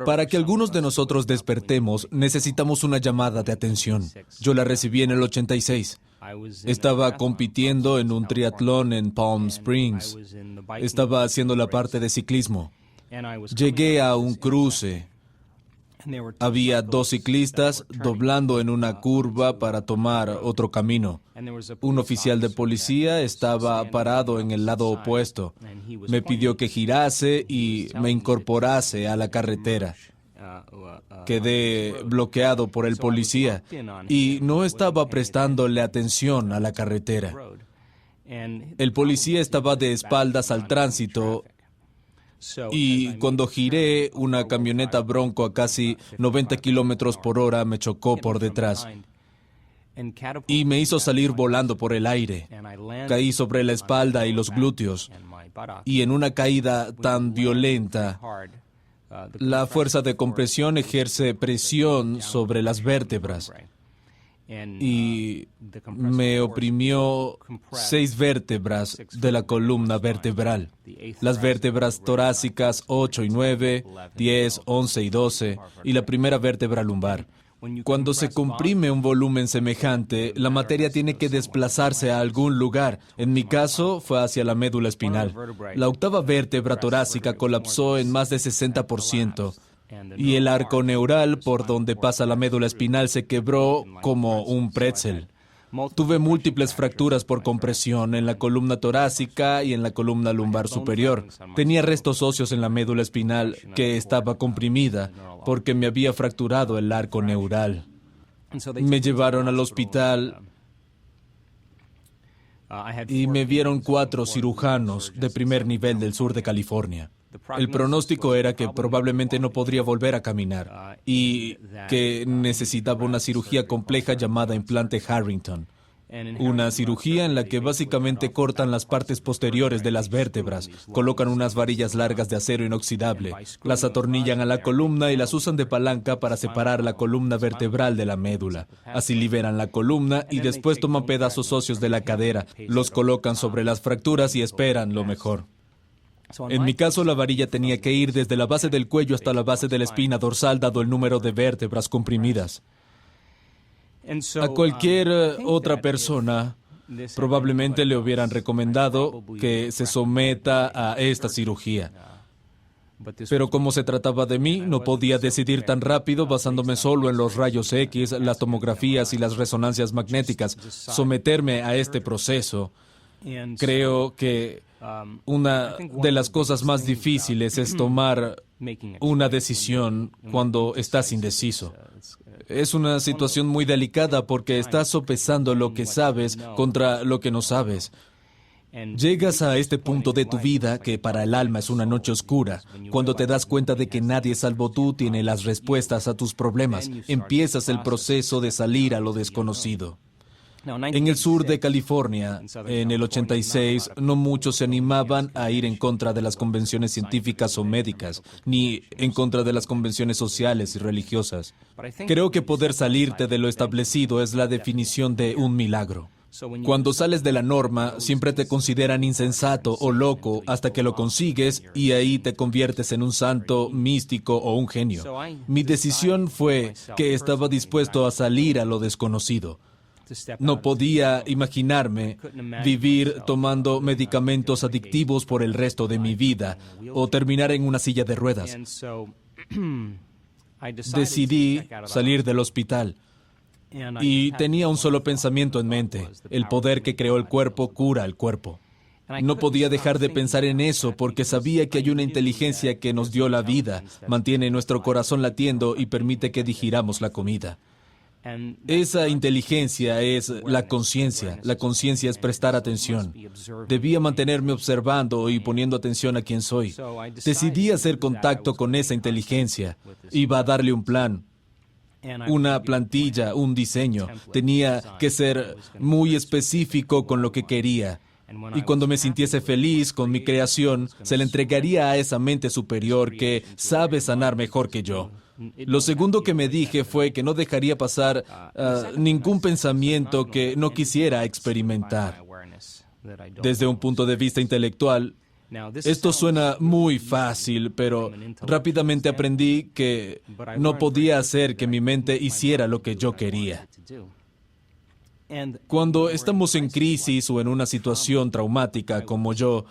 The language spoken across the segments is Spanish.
Para que algunos de nosotros despertemos, necesitamos una llamada de atención. Yo la recibí en el 86. Estaba compitiendo en un triatlón en Palm Springs. Estaba haciendo la parte de ciclismo. Llegué a un cruce. Había dos ciclistas doblando en una curva para tomar otro camino. Un oficial de policía estaba parado en el lado opuesto. Me pidió que girase y me incorporase a la carretera. Quedé bloqueado por el policía y no estaba prestándole atención a la carretera. El policía estaba de espaldas al tránsito y cuando giré, una camioneta Bronco a casi 90 kilómetros por hora me chocó por detrás y me hizo salir volando por el aire. Caí sobre la espalda y los glúteos, y en una caída tan violenta, la fuerza de compresión ejerce presión sobre las vértebras y me oprimió 6 vértebras de la columna vertebral. Las vértebras torácicas 8 y 9, 10, 11 y 12 y la primera vértebra lumbar. Cuando se comprime un volumen semejante, la materia tiene que desplazarse a algún lugar. En mi caso, fue hacia la médula espinal. La octava vértebra torácica colapsó en más de 60%. Y el arco neural por donde pasa la médula espinal se quebró como un pretzel. Tuve múltiples fracturas por compresión en la columna torácica y en la columna lumbar superior. Tenía restos óseos en la médula espinal que estaba comprimida porque me había fracturado el arco neural. Me llevaron al hospital y me vieron 4 cirujanos de primer nivel del sur de California. El pronóstico era que probablemente no podría volver a caminar y que necesitaba una cirugía compleja llamada implante Harrington. Una cirugía en la que básicamente cortan las partes posteriores de las vértebras, colocan unas varillas largas de acero inoxidable, las atornillan a la columna y las usan de palanca para separar la columna vertebral de la médula. Así liberan la columna y después toman pedazos óseos de la cadera, los colocan sobre las fracturas y esperan lo mejor. En mi caso, la varilla tenía que ir desde la base del cuello hasta la base de la espina dorsal, dado el número de vértebras comprimidas. A cualquier otra persona, probablemente le hubieran recomendado que se someta a esta cirugía. Pero como se trataba de mí, no podía decidir tan rápido basándome solo en los rayos X, las tomografías y las resonancias magnéticas. Someterme a este proceso. Creo que una de las cosas más difíciles es tomar una decisión cuando estás indeciso. Es una situación muy delicada porque estás sopesando lo que sabes contra lo que no sabes. Llegas a este punto de tu vida que para el alma es una noche oscura, cuando te das cuenta de que nadie salvo tú tiene las respuestas a tus problemas. Empiezas el proceso de salir a lo desconocido. En el sur de California, en el 86, no muchos se animaban a ir en contra de las convenciones científicas o médicas, ni en contra de las convenciones sociales y religiosas. Creo que poder salirte de lo establecido es la definición de un milagro. Cuando sales de la norma, siempre te consideran insensato o loco hasta que lo consigues y ahí te conviertes en un santo, místico o un genio. Mi decisión fue que estaba dispuesto a salir a lo desconocido. No podía imaginarme vivir tomando medicamentos adictivos por el resto de mi vida o terminar en una silla de ruedas. Decidí salir del hospital y tenía un solo pensamiento en mente: el poder que creó el cuerpo cura el cuerpo. No podía dejar de pensar en eso porque sabía que hay una inteligencia que nos dio la vida, mantiene nuestro corazón latiendo y permite que digiramos la comida. Esa inteligencia es la conciencia. La conciencia es prestar atención. Debía mantenerme observando y poniendo atención a quién soy. Decidí hacer contacto con esa inteligencia. Iba a darle un plan, una plantilla, un diseño. Tenía que ser muy específico con lo que quería. Y cuando me sintiese feliz con mi creación, se la entregaría a esa mente superior que sabe sanar mejor que yo. Lo segundo que me dije fue que no dejaría pasar ningún pensamiento que no quisiera experimentar. Desde un punto de vista intelectual, Esto suena muy fácil, pero rápidamente aprendí que no podía hacer que mi mente hiciera lo que yo quería. Cuando estamos en crisis o en una situación traumática como yo,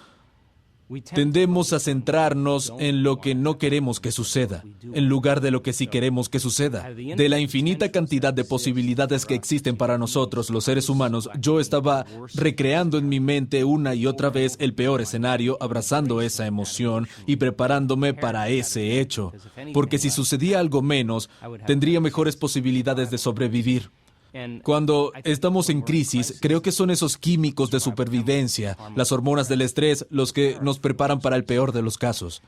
tendemos a centrarnos en lo que no queremos que suceda, en lugar de lo que sí queremos que suceda. De la infinita cantidad de posibilidades que existen para nosotros, los seres humanos, yo estaba recreando en mi mente una y otra vez el peor escenario, abrazando esa emoción y preparándome para ese hecho. Porque si sucedía algo menos, tendría mejores posibilidades de sobrevivir. Cuando estamos en crisis, creo que son esos químicos de supervivencia, las hormonas del estrés, los que nos preparan para el peor de los casos.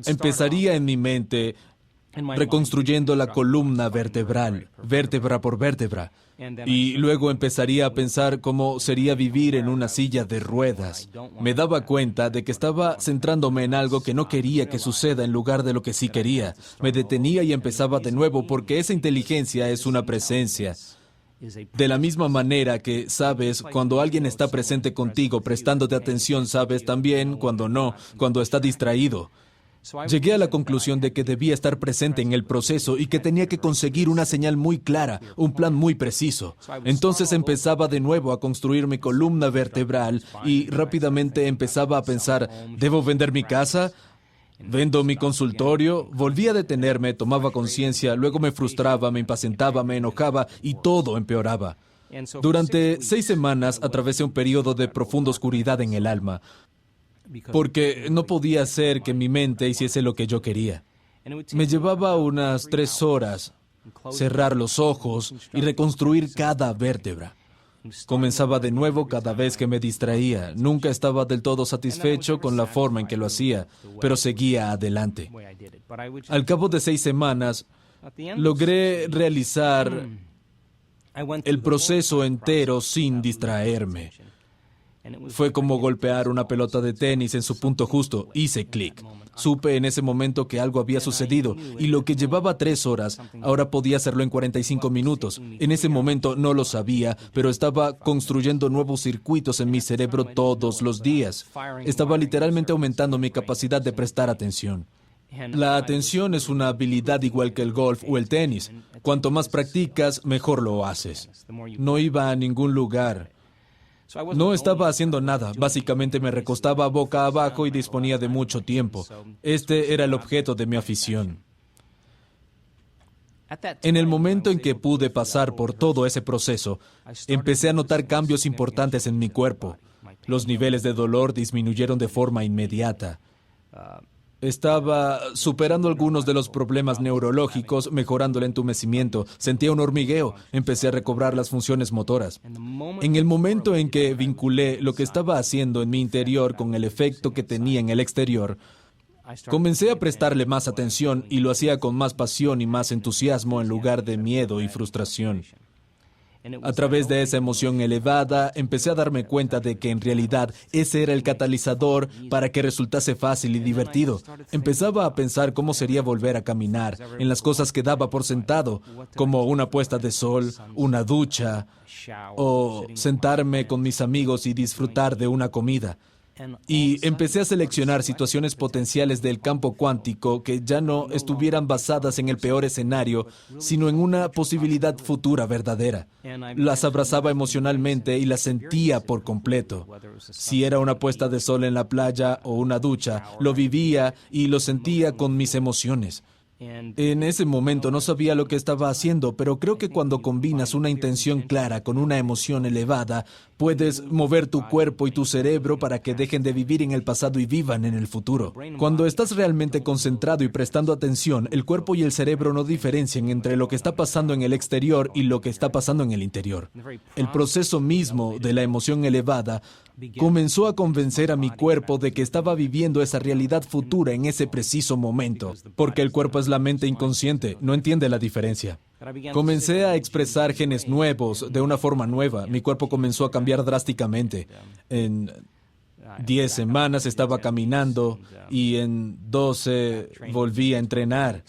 Empezaría en mi mente reconstruyendo la columna vertebral, vértebra por vértebra, y luego empezaría a pensar cómo sería vivir en una silla de ruedas. Me daba cuenta de que estaba centrándome en algo que no quería que suceda en lugar de lo que sí quería. Me detenía y empezaba de nuevo porque esa inteligencia es una presencia. De la misma manera que sabes cuando alguien está presente contigo, prestándote atención, sabes también cuando no, cuando está distraído. Llegué a la conclusión de que debía estar presente en el proceso y que tenía que conseguir una señal muy clara, un plan muy preciso. Entonces empezaba de nuevo a construir mi columna vertebral y rápidamente empezaba a pensar, ¿debo vender mi casa? ¿Vendo mi consultorio? Volví a detenerme, tomaba conciencia, luego me frustraba, me impacientaba, me enojaba y todo empeoraba. Durante 6 semanas atravesé un periodo de profunda oscuridad en el alma, porque no podía hacer que mi mente hiciese lo que yo quería. Me llevaba unas 3 horas cerrar los ojos y reconstruir cada vértebra. Comenzaba de nuevo cada vez que me distraía. Nunca estaba del todo satisfecho con la forma en que lo hacía, pero seguía adelante. Al cabo de 6 semanas, logré realizar el proceso entero sin distraerme. Fue como golpear una pelota de tenis en su punto justo. Hice clic. Supe en ese momento que algo había sucedido y lo que llevaba 3 horas, ahora podía hacerlo en 45 minutos. En ese momento no lo sabía, pero estaba construyendo nuevos circuitos en mi cerebro todos los días. Estaba literalmente aumentando mi capacidad de prestar atención. La atención es una habilidad igual que el golf o el tenis. Cuanto más practicas, mejor lo haces. No iba a ningún lugar. No estaba haciendo nada, básicamente me recostaba boca abajo y disponía de mucho tiempo. Este era el objeto de mi afición. En el momento en que pude pasar por todo ese proceso, empecé a notar cambios importantes en mi cuerpo. Los niveles de dolor disminuyeron de forma inmediata. Estaba superando algunos de los problemas neurológicos, mejorando el entumecimiento. Sentía un hormigueo. Empecé a recobrar las funciones motoras. En el momento en que vinculé lo que estaba haciendo en mi interior con el efecto que tenía en el exterior, comencé a prestarle más atención y lo hacía con más pasión y más entusiasmo en lugar de miedo y frustración. A través de esa emoción elevada, empecé a darme cuenta de que en realidad ese era el catalizador para que resultase fácil y divertido. Empezaba a pensar cómo sería volver a caminar, en las cosas que daba por sentado, como una puesta de sol, una ducha, o sentarme con mis amigos y disfrutar de una comida. Y empecé a seleccionar situaciones potenciales del campo cuántico que ya no estuvieran basadas en el peor escenario, sino en una posibilidad futura verdadera. Las abrazaba emocionalmente y las sentía por completo. Si era una puesta de sol en la playa o una ducha, lo vivía y lo sentía con mis emociones. En ese momento no sabía lo que estaba haciendo, pero creo que cuando combinas una intención clara con una emoción elevada, puedes mover tu cuerpo y tu cerebro para que dejen de vivir en el pasado y vivan en el futuro. Cuando estás realmente concentrado y prestando atención, el cuerpo y el cerebro no diferencian entre lo que está pasando en el exterior y lo que está pasando en el interior. El proceso mismo de la emoción elevada comenzó a convencer a mi cuerpo de que estaba viviendo esa realidad futura en ese preciso momento, porque el cuerpo es la mente inconsciente, no entiende la diferencia. Comencé a expresar genes nuevos de una forma nueva. Mi cuerpo comenzó a cambiar drásticamente. En 10 semanas estaba caminando y en 12 volví a entrenar.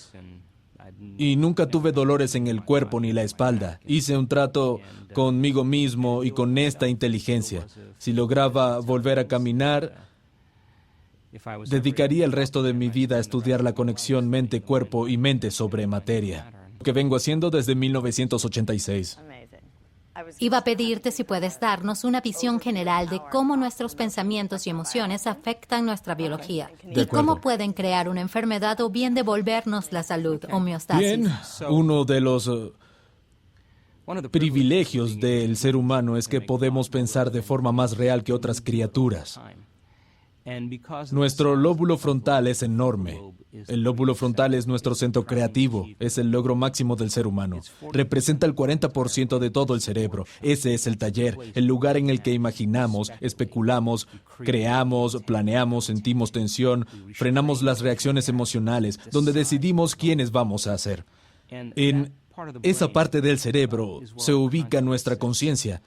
Y nunca tuve dolores en el cuerpo ni la espalda. Hice un trato conmigo mismo y con esta inteligencia. Si lograba volver a caminar, dedicaría el resto de mi vida a estudiar la conexión mente-cuerpo y mente sobre materia, que vengo haciendo desde 1986. Iba a pedirte si puedes darnos una visión general de cómo nuestros pensamientos y emociones afectan nutra biología y cómo pueden crear una enfermedad o bien devolvernos la salud, homeostasis. Bien, uno de los privilegios del ser humano es que podemos pensar de forma más real que otras criaturas. Nuestro lóbulo frontal es enorme. El lóbulo frontal es nuestro centro creativo, es el logro máximo del ser humano. Representa el 40% de todo el cerebro. Ese es el taller, el lugar en el que imaginamos, especulamos, creamos, planeamos, sentimos tensión, frenamos las reacciones emocionales, donde decidimos quiénes vamos a ser. En esa parte del cerebro se ubica nuestra conciencia.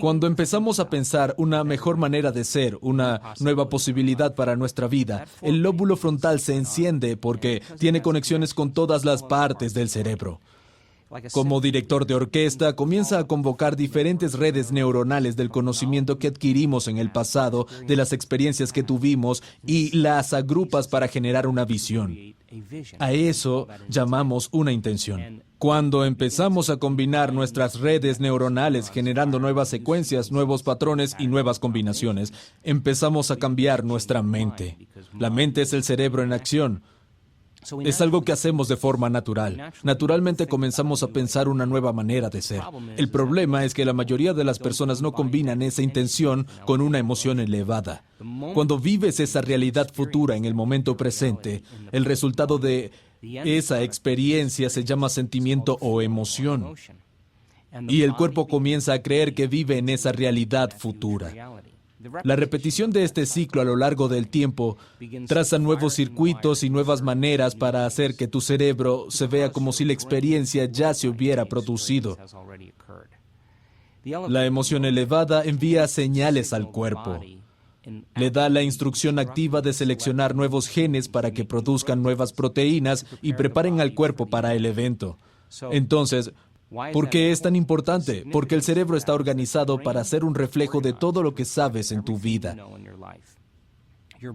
Cuando empezamos a pensar una mejor manera de ser, una nueva posibilidad para nuestra vida, el lóbulo frontal se enciende porque tiene conexiones con todas las partes del cerebro. Como director de orquesta, comienza a convocar diferentes redes neuronales del conocimiento que adquirimos en el pasado, de las experiencias que tuvimos, y las agrupas para generar una visión. A eso llamamos una intención. Cuando empezamos a combinar nuestras redes neuronales generando nuevas secuencias, nuevos patrones y nuevas combinaciones, empezamos a cambiar nuestra mente. La mente es el cerebro en acción. Es algo que hacemos de forma natural. Naturalmente comenzamos a pensar una nueva manera de ser. El problema es que la mayoría de las personas no combinan esa intención con una emoción elevada. Cuando vives esa realidad futura en el momento presente, el resultado de esa experiencia se llama sentimiento o emoción. Y el cuerpo comienza a creer que vive en esa realidad futura. La repetición de este ciclo a lo largo del tiempo traza nuevos circuitos y nuevas maneras para hacer que tu cerebro se vea como si la experiencia ya se hubiera producido. La emoción elevada envía señales al cuerpo. Le da la instrucción activa de seleccionar nuevos genes para que produzcan nuevas proteínas y preparen al cuerpo para el evento. Entonces, ¿por qué es tan importante? Porque el cerebro está organizado para ser un reflejo de todo lo que sabes en tu vida.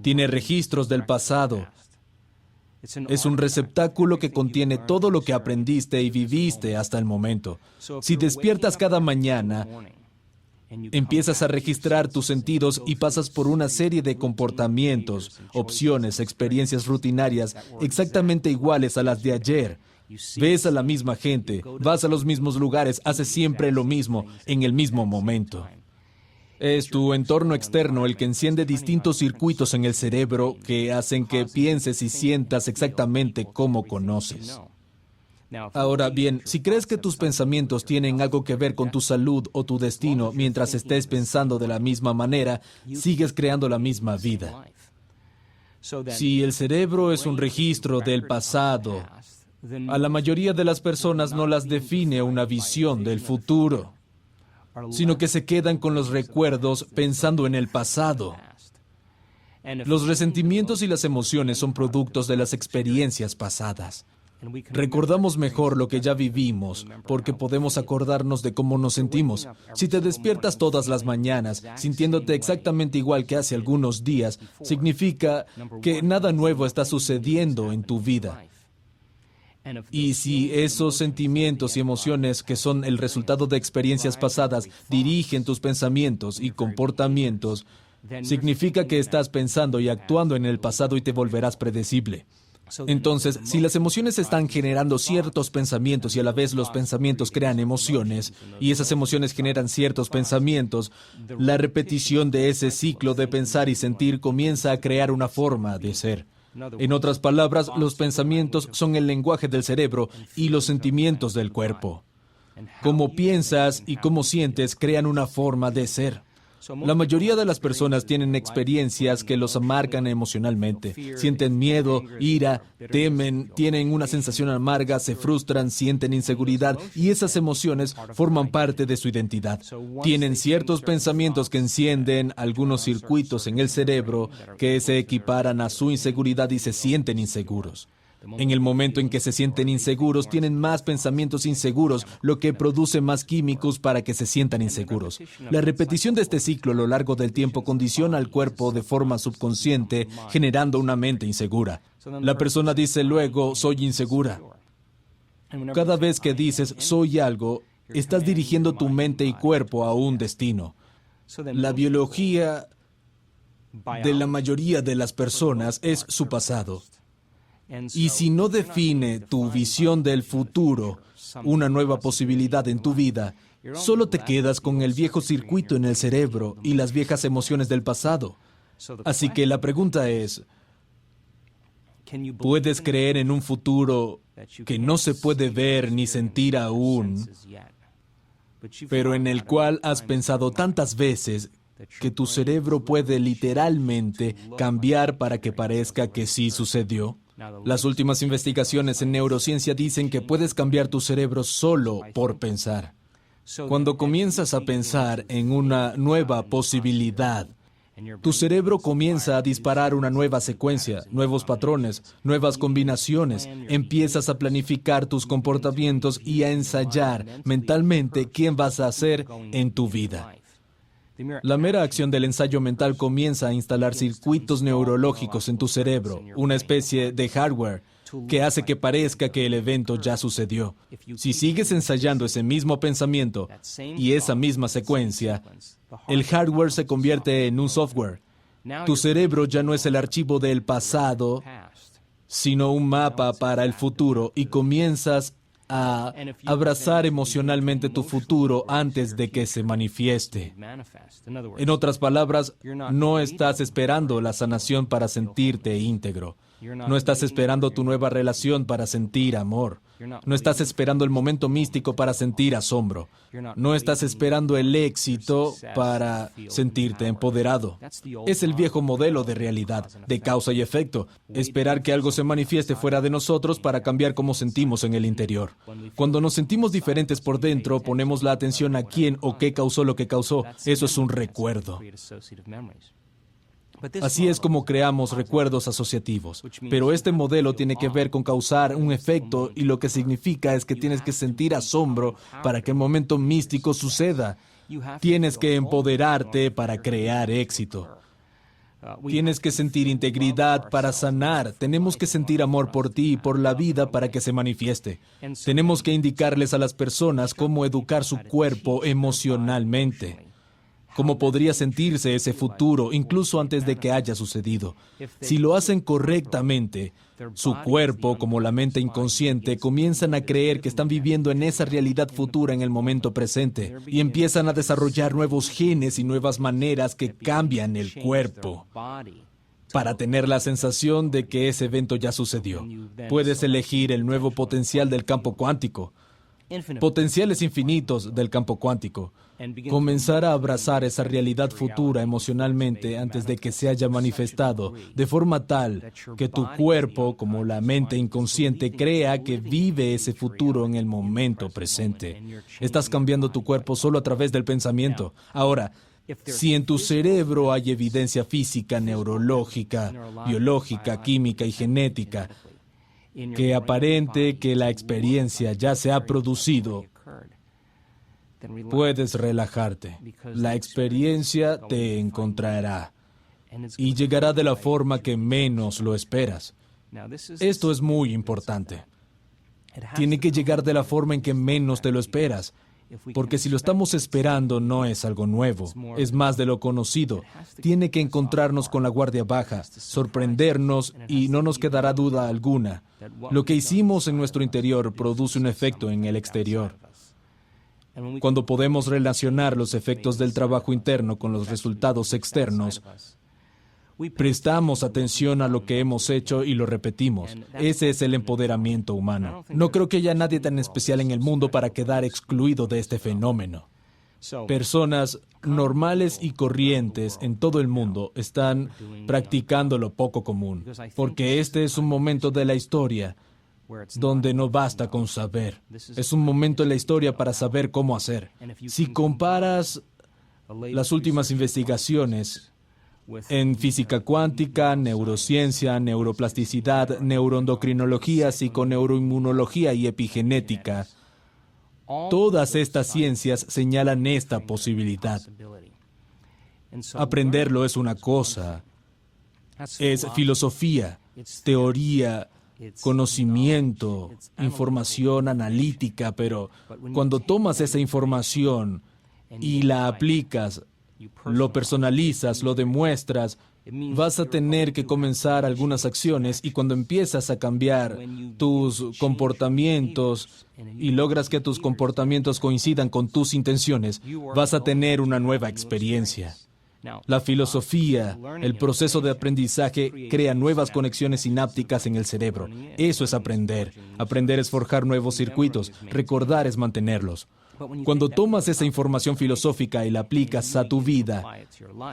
Tiene registros del pasado. Es un receptáculo que contiene todo lo que aprendiste y viviste hasta el momento. Si despiertas cada mañana, empiezas a registrar tus sentidos y pasas por una serie de comportamientos, opciones, experiencias rutinarias exactamente iguales a las de ayer. Ves a la misma gente, vas a los mismos lugares, haces siempre lo mismo, en el mismo momento. Es tu entorno externo el que enciende distintos circuitos en el cerebro que hacen que pienses y sientas exactamente como conoces. Ahora bien, si crees que tus pensamientos tienen algo que ver con tu salud o tu destino mientras estés pensando de la misma manera, sigues creando la misma vida. Si el cerebro es un registro del pasado, a la mayoría de las personas no las define una visión del futuro, sino que se quedan con los recuerdos pensando en el pasado. Los resentimientos y las emociones son productos de las experiencias pasadas. Recordamos mejor lo que ya vivimos porque podemos acordarnos de cómo nos sentimos. Si te despiertas todas las mañanas sintiéndote exactamente igual que hace algunos días, significa que nada nuevo está sucediendo en tu vida. Y si esos sentimientos y emociones que son el resultado de experiencias pasadas dirigen tus pensamientos y comportamientos, significa que estás pensando y actuando en el pasado y te volverás predecible. Entonces, si las emociones están generando ciertos pensamientos y a la vez los pensamientos crean emociones, y esas emociones generan ciertos pensamientos, la repetición de ese ciclo de pensar y sentir comienza a crear una forma de ser. En otras palabras, los pensamientos son el lenguaje del cerebro y los sentimientos del cuerpo. Cómo piensas y cómo sientes crean una forma de ser. La mayoría de las personas tienen experiencias que los marcan emocionalmente. Sienten miedo, ira, temen, tienen una sensación amarga, se frustran, sienten inseguridad y esas emociones forman parte de su identidad. Tienen ciertos pensamientos que encienden algunos circuitos en el cerebro que se equiparan a su inseguridad y se sienten inseguros. En el momento en que se sienten inseguros, tienen más pensamientos inseguros, lo que produce más químicos para que se sientan inseguros. La repetición de este ciclo a lo largo del tiempo condiciona al cuerpo de forma subconsciente, generando una mente insegura. La persona dice luego, soy insegura. Cada vez que dices, soy algo, estás dirigiendo tu mente y cuerpo a un destino. La biología de la mayoría de las personas es su pasado. Y si no define tu visión del futuro, una nueva posibilidad en tu vida, solo te quedas con el viejo circuito en el cerebro y las viejas emociones del pasado. Así que la pregunta es, ¿puedes creer en un futuro que no se puede ver ni sentir aún, pero en el cual has pensado tantas veces que tu cerebro puede literalmente cambiar para que parezca que sí sucedió? Las últimas investigaciones en neurociencia dicen que puedes cambiar tu cerebro solo por pensar. Cuando comienzas a pensar en una nueva posibilidad, tu cerebro comienza a disparar una nueva secuencia, nuevos patrones, nuevas combinaciones. Empiezas a planificar tus comportamientos y a ensayar mentalmente quién vas a ser en tu vida. La mera acción del ensayo mental comienza a instalar circuitos neurológicos en tu cerebro, una especie de hardware que hace que parezca que el evento ya sucedió. Si sigues ensayando ese mismo pensamiento y esa misma secuencia, el hardware se convierte en un software. Tu cerebro ya no es el archivo del pasado, sino un mapa para el futuro, y comienzas a abrazar emocionalmente tu futuro antes de que se manifieste. En otras palabras, no estás esperando la sanación para sentirte íntegro. No estás esperando tu nueva relación para sentir amor. No estás esperando el momento místico para sentir asombro. No estás esperando el éxito para sentirte empoderado. Es el viejo modelo de realidad, de causa y efecto. Esperar que algo se manifieste fuera de nosotros para cambiar cómo sentimos en el interior. Cuando nos sentimos diferentes por dentro, ponemos la atención a quién o qué causó lo que causó. Eso es un recuerdo. Así es como creamos recuerdos asociativos. Pero este modelo tiene que ver con causar un efecto, y lo que significa es que tienes que sentir asombro para que el momento místico suceda. Tienes que empoderarte para crear éxito. Tienes que sentir integridad para sanar. Tenemos que sentir amor por ti y por la vida para que se manifieste. Tenemos que indicarles a las personas cómo educar su cuerpo emocionalmente. Cómo podría sentirse ese futuro, incluso antes de que haya sucedido. Si lo hacen correctamente, su cuerpo, como la mente inconsciente, comienzan a creer que están viviendo en esa realidad futura en el momento presente, y empiezan a desarrollar nuevos genes y nuevas maneras que cambian el cuerpo para tener la sensación de que ese evento ya sucedió. Puedes elegir el nuevo potencial del campo cuántico. Potenciales infinitos del campo cuántico. Comenzar a abrazar esa realidad futura emocionalmente antes de que se haya manifestado, de forma tal que tu cuerpo, como la mente inconsciente, crea que vive ese futuro en el momento presente. Estás cambiando tu cuerpo solo a través del pensamiento. Ahora, si en tu cerebro hay evidencia física, neurológica, biológica, química y genética, que aparente que la experiencia ya se ha producido, puedes relajarte. La experiencia te encontrará y llegará de la forma que menos lo esperas. Esto es muy importante. Tiene que llegar de la forma en que menos te lo esperas. Porque si lo estamos esperando, no es algo nuevo, es más de lo conocido. Tiene que encontrarnos con la guardia baja, sorprendernos, y no nos quedará duda alguna. Lo que hicimos en nuestro interior produce un efecto en el exterior. Cuando podemos relacionar los efectos del trabajo interno con los resultados externos, prestamos atención a lo que hemos hecho y lo repetimos. Ese es el empoderamiento humano. No creo que haya nadie tan especial en el mundo para quedar excluido de este fenómeno. Personas normales y corrientes en todo el mundo están practicando lo poco común, porque este es un momento de la historia donde no basta con saber. Es un momento en la historia para saber cómo hacer. Si comparas las últimas investigaciones en física cuántica, neurociencia, neuroplasticidad, neuroendocrinología, psiconeuroinmunología y epigenética. Todas estas ciencias señalan esta posibilidad. Aprenderlo es una cosa, es filosofía, teoría, conocimiento, información analítica, pero cuando tomas esa información y la aplicas, lo personalizas, lo demuestras, vas a tener que comenzar algunas acciones y cuando empiezas a cambiar tus comportamientos y logras que tus comportamientos coincidan con tus intenciones, vas a tener una nueva experiencia. La filosofía, el proceso de aprendizaje, crea nuevas conexiones sinápticas en el cerebro. Eso es aprender. Aprender es forjar nuevos circuitos. Recordar es mantenerlos. Cuando tomas esa información filosófica y la aplicas a tu vida,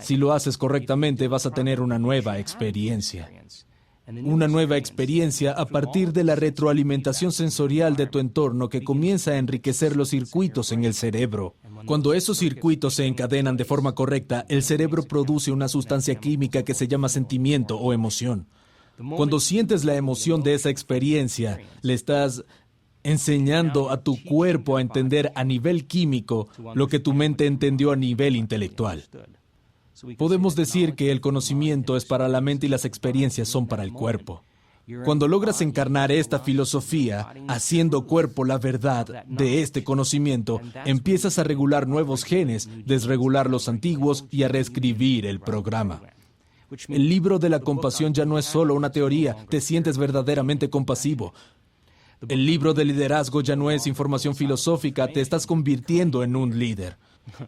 si lo haces correctamente, vas a tener una nueva experiencia. Una nueva experiencia a partir de la retroalimentación sensorial de tu entorno que comienza a enriquecer los circuitos en el cerebro. Cuando esos circuitos se encadenan de forma correcta, el cerebro produce una sustancia química que se llama sentimiento o emoción. Cuando sientes la emoción de esa experiencia, le estás enseñando a tu cuerpo a entender a nivel químico lo que tu mente entendió a nivel intelectual. Podemos decir que el conocimiento es para la mente y las experiencias son para el cuerpo. Cuando logras encarnar esta filosofía, haciendo cuerpo la verdad de este conocimiento, empiezas a regular nuevos genes, desregular los antiguos y a reescribir el programa. El libro de la compasión ya no es solo una teoría, te sientes verdaderamente compasivo. El libro de liderazgo ya no es información filosófica, te estás convirtiendo en un líder.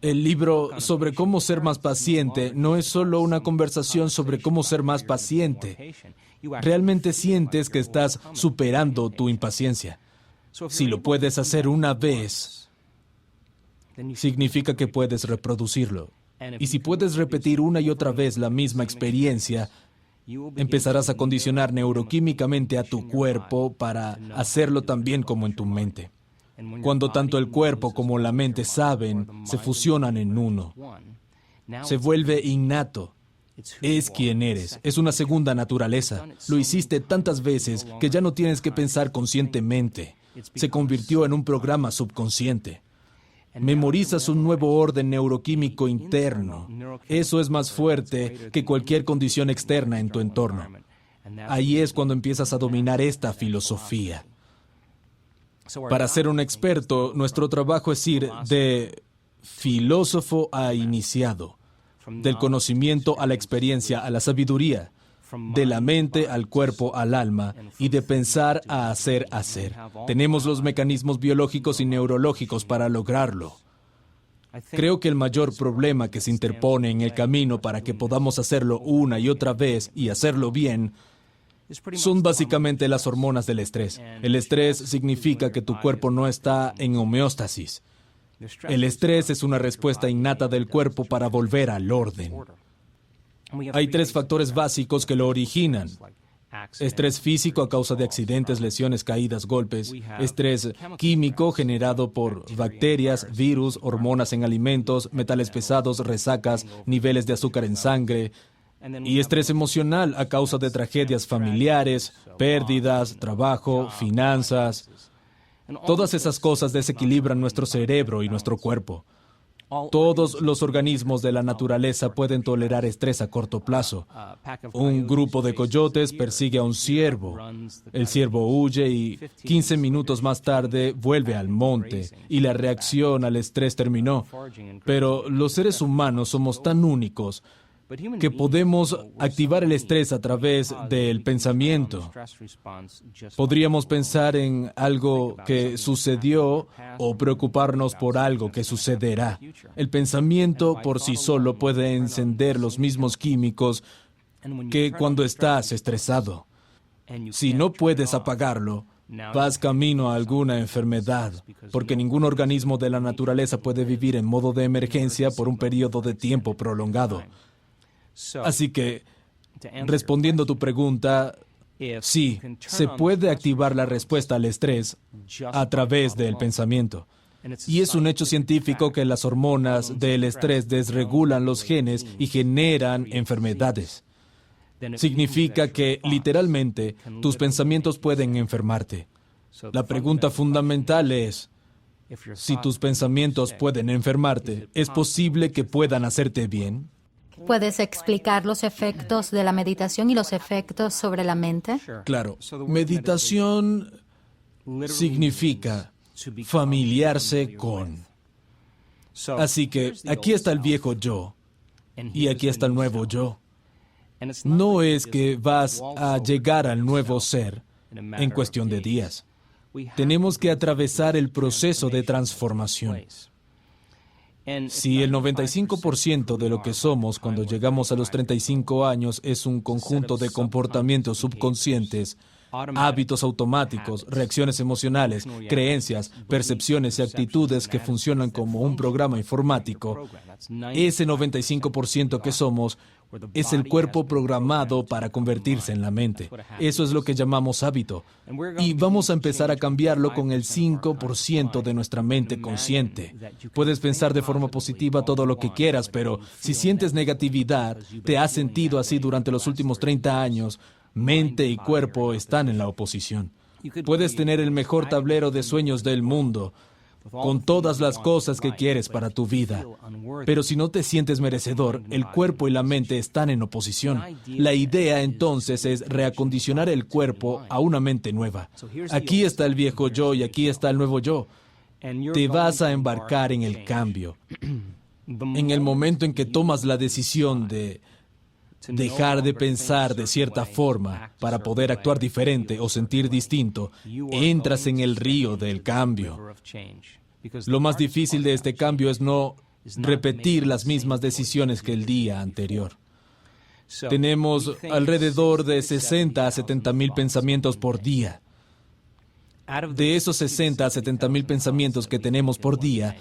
El libro sobre cómo ser más paciente no es solo una conversación sobre cómo ser más paciente. Realmente sientes que estás superando tu impaciencia. Si lo puedes hacer una vez, significa que puedes reproducirlo. Y si puedes repetir una y otra vez la misma experiencia, empezarás a condicionar neuroquímicamente a tu cuerpo para hacerlo tan bien como en tu mente. Cuando tanto el cuerpo como la mente saben, se fusionan en uno. Se vuelve innato. Es quien eres. Es una segunda naturaleza. Lo hiciste tantas veces que ya no tienes que pensar conscientemente. Se convirtió en un programa subconsciente. Memorizas un nuevo orden neuroquímico interno. Eso es más fuerte que cualquier condición externa en tu entorno. Ahí es cuando empiezas a dominar esta filosofía. Para ser un experto, nuestro trabajo es ir de filósofo a iniciado, del conocimiento a la experiencia, a la sabiduría, de la mente al cuerpo, al alma, y de pensar a hacer. Tenemos los mecanismos biológicos y neurológicos para lograrlo. Creo que el mayor problema que se interpone en el camino para que podamos hacerlo una y otra vez y hacerlo bien son básicamente las hormonas del estrés. El estrés significa que tu cuerpo no está en homeostasis. El estrés es una respuesta innata del cuerpo para volver al orden. Hay 3 factores básicos que lo originan. Estrés físico a causa de accidentes, lesiones, caídas, golpes. Estrés químico generado por bacterias, virus, hormonas en alimentos, metales pesados, resacas, niveles de azúcar en sangre. Y estrés emocional a causa de tragedias familiares, pérdidas, trabajo, finanzas. Todas esas cosas desequilibran nuestro cerebro y nuestro cuerpo. Todos los organismos de la naturaleza pueden tolerar estrés a corto plazo. Un grupo de coyotes persigue a un ciervo. El ciervo huye y 15 minutos más tarde vuelve al monte y la reacción al estrés terminó. Pero los seres humanos somos tan únicos que podemos activar el estrés a través del pensamiento. Podríamos pensar en algo que sucedió o preocuparnos por algo que sucederá. El pensamiento por sí solo puede encender los mismos químicos que cuando estás estresado. Si no puedes apagarlo, vas camino a alguna enfermedad, porque ningún organismo de la naturaleza puede vivir en modo de emergencia por un periodo de tiempo prolongado. Así que, respondiendo a tu pregunta, sí, se puede activar la respuesta al estrés a través del pensamiento. Y es un hecho científico que las hormonas del estrés desregulan los genes y generan enfermedades. Significa que, literalmente, tus pensamientos pueden enfermarte. La pregunta fundamental es, si tus pensamientos pueden enfermarte, ¿es posible que puedan hacerte bien? ¿Puedes explicar los efectos de la meditación y los efectos sobre la mente? Claro, meditación significa familiarse con. Así que aquí está el viejo yo y aquí está el nuevo yo. No es que vas a llegar al nuevo ser en cuestión de días. Tenemos que atravesar el proceso de transformación. Si el 95% de lo que somos cuando llegamos a los 35 años es un conjunto de comportamientos subconscientes, hábitos automáticos, reacciones emocionales, creencias, percepciones y actitudes que funcionan como un programa informático, ese 95% que somos es el cuerpo programado para convertirse en la mente. Eso es lo que llamamos hábito. Y vamos a empezar a cambiarlo con el 5% de nuestra mente consciente. Puedes pensar de forma positiva todo lo que quieras, pero si sientes negatividad, te has sentido así durante los últimos 30 años, mente y cuerpo están en la oposición. Puedes tener el mejor tablero de sueños del mundo, con todas las cosas que quieres para tu vida. Pero si no te sientes merecedor, el cuerpo y la mente están en oposición. La idea entonces es reacondicionar el cuerpo a una mente nueva. Aquí está el viejo yo y aquí está el nuevo yo. Te vas a embarcar en el cambio. En el momento en que tomas la decisión de dejar de pensar de cierta forma para poder actuar diferente o sentir distinto, entras en el río del cambio. Lo más difícil de este cambio es no repetir las mismas decisiones que el día anterior. Tenemos alrededor de 60 a 70 mil pensamientos por día. De esos 60 a 70 mil pensamientos que tenemos por día,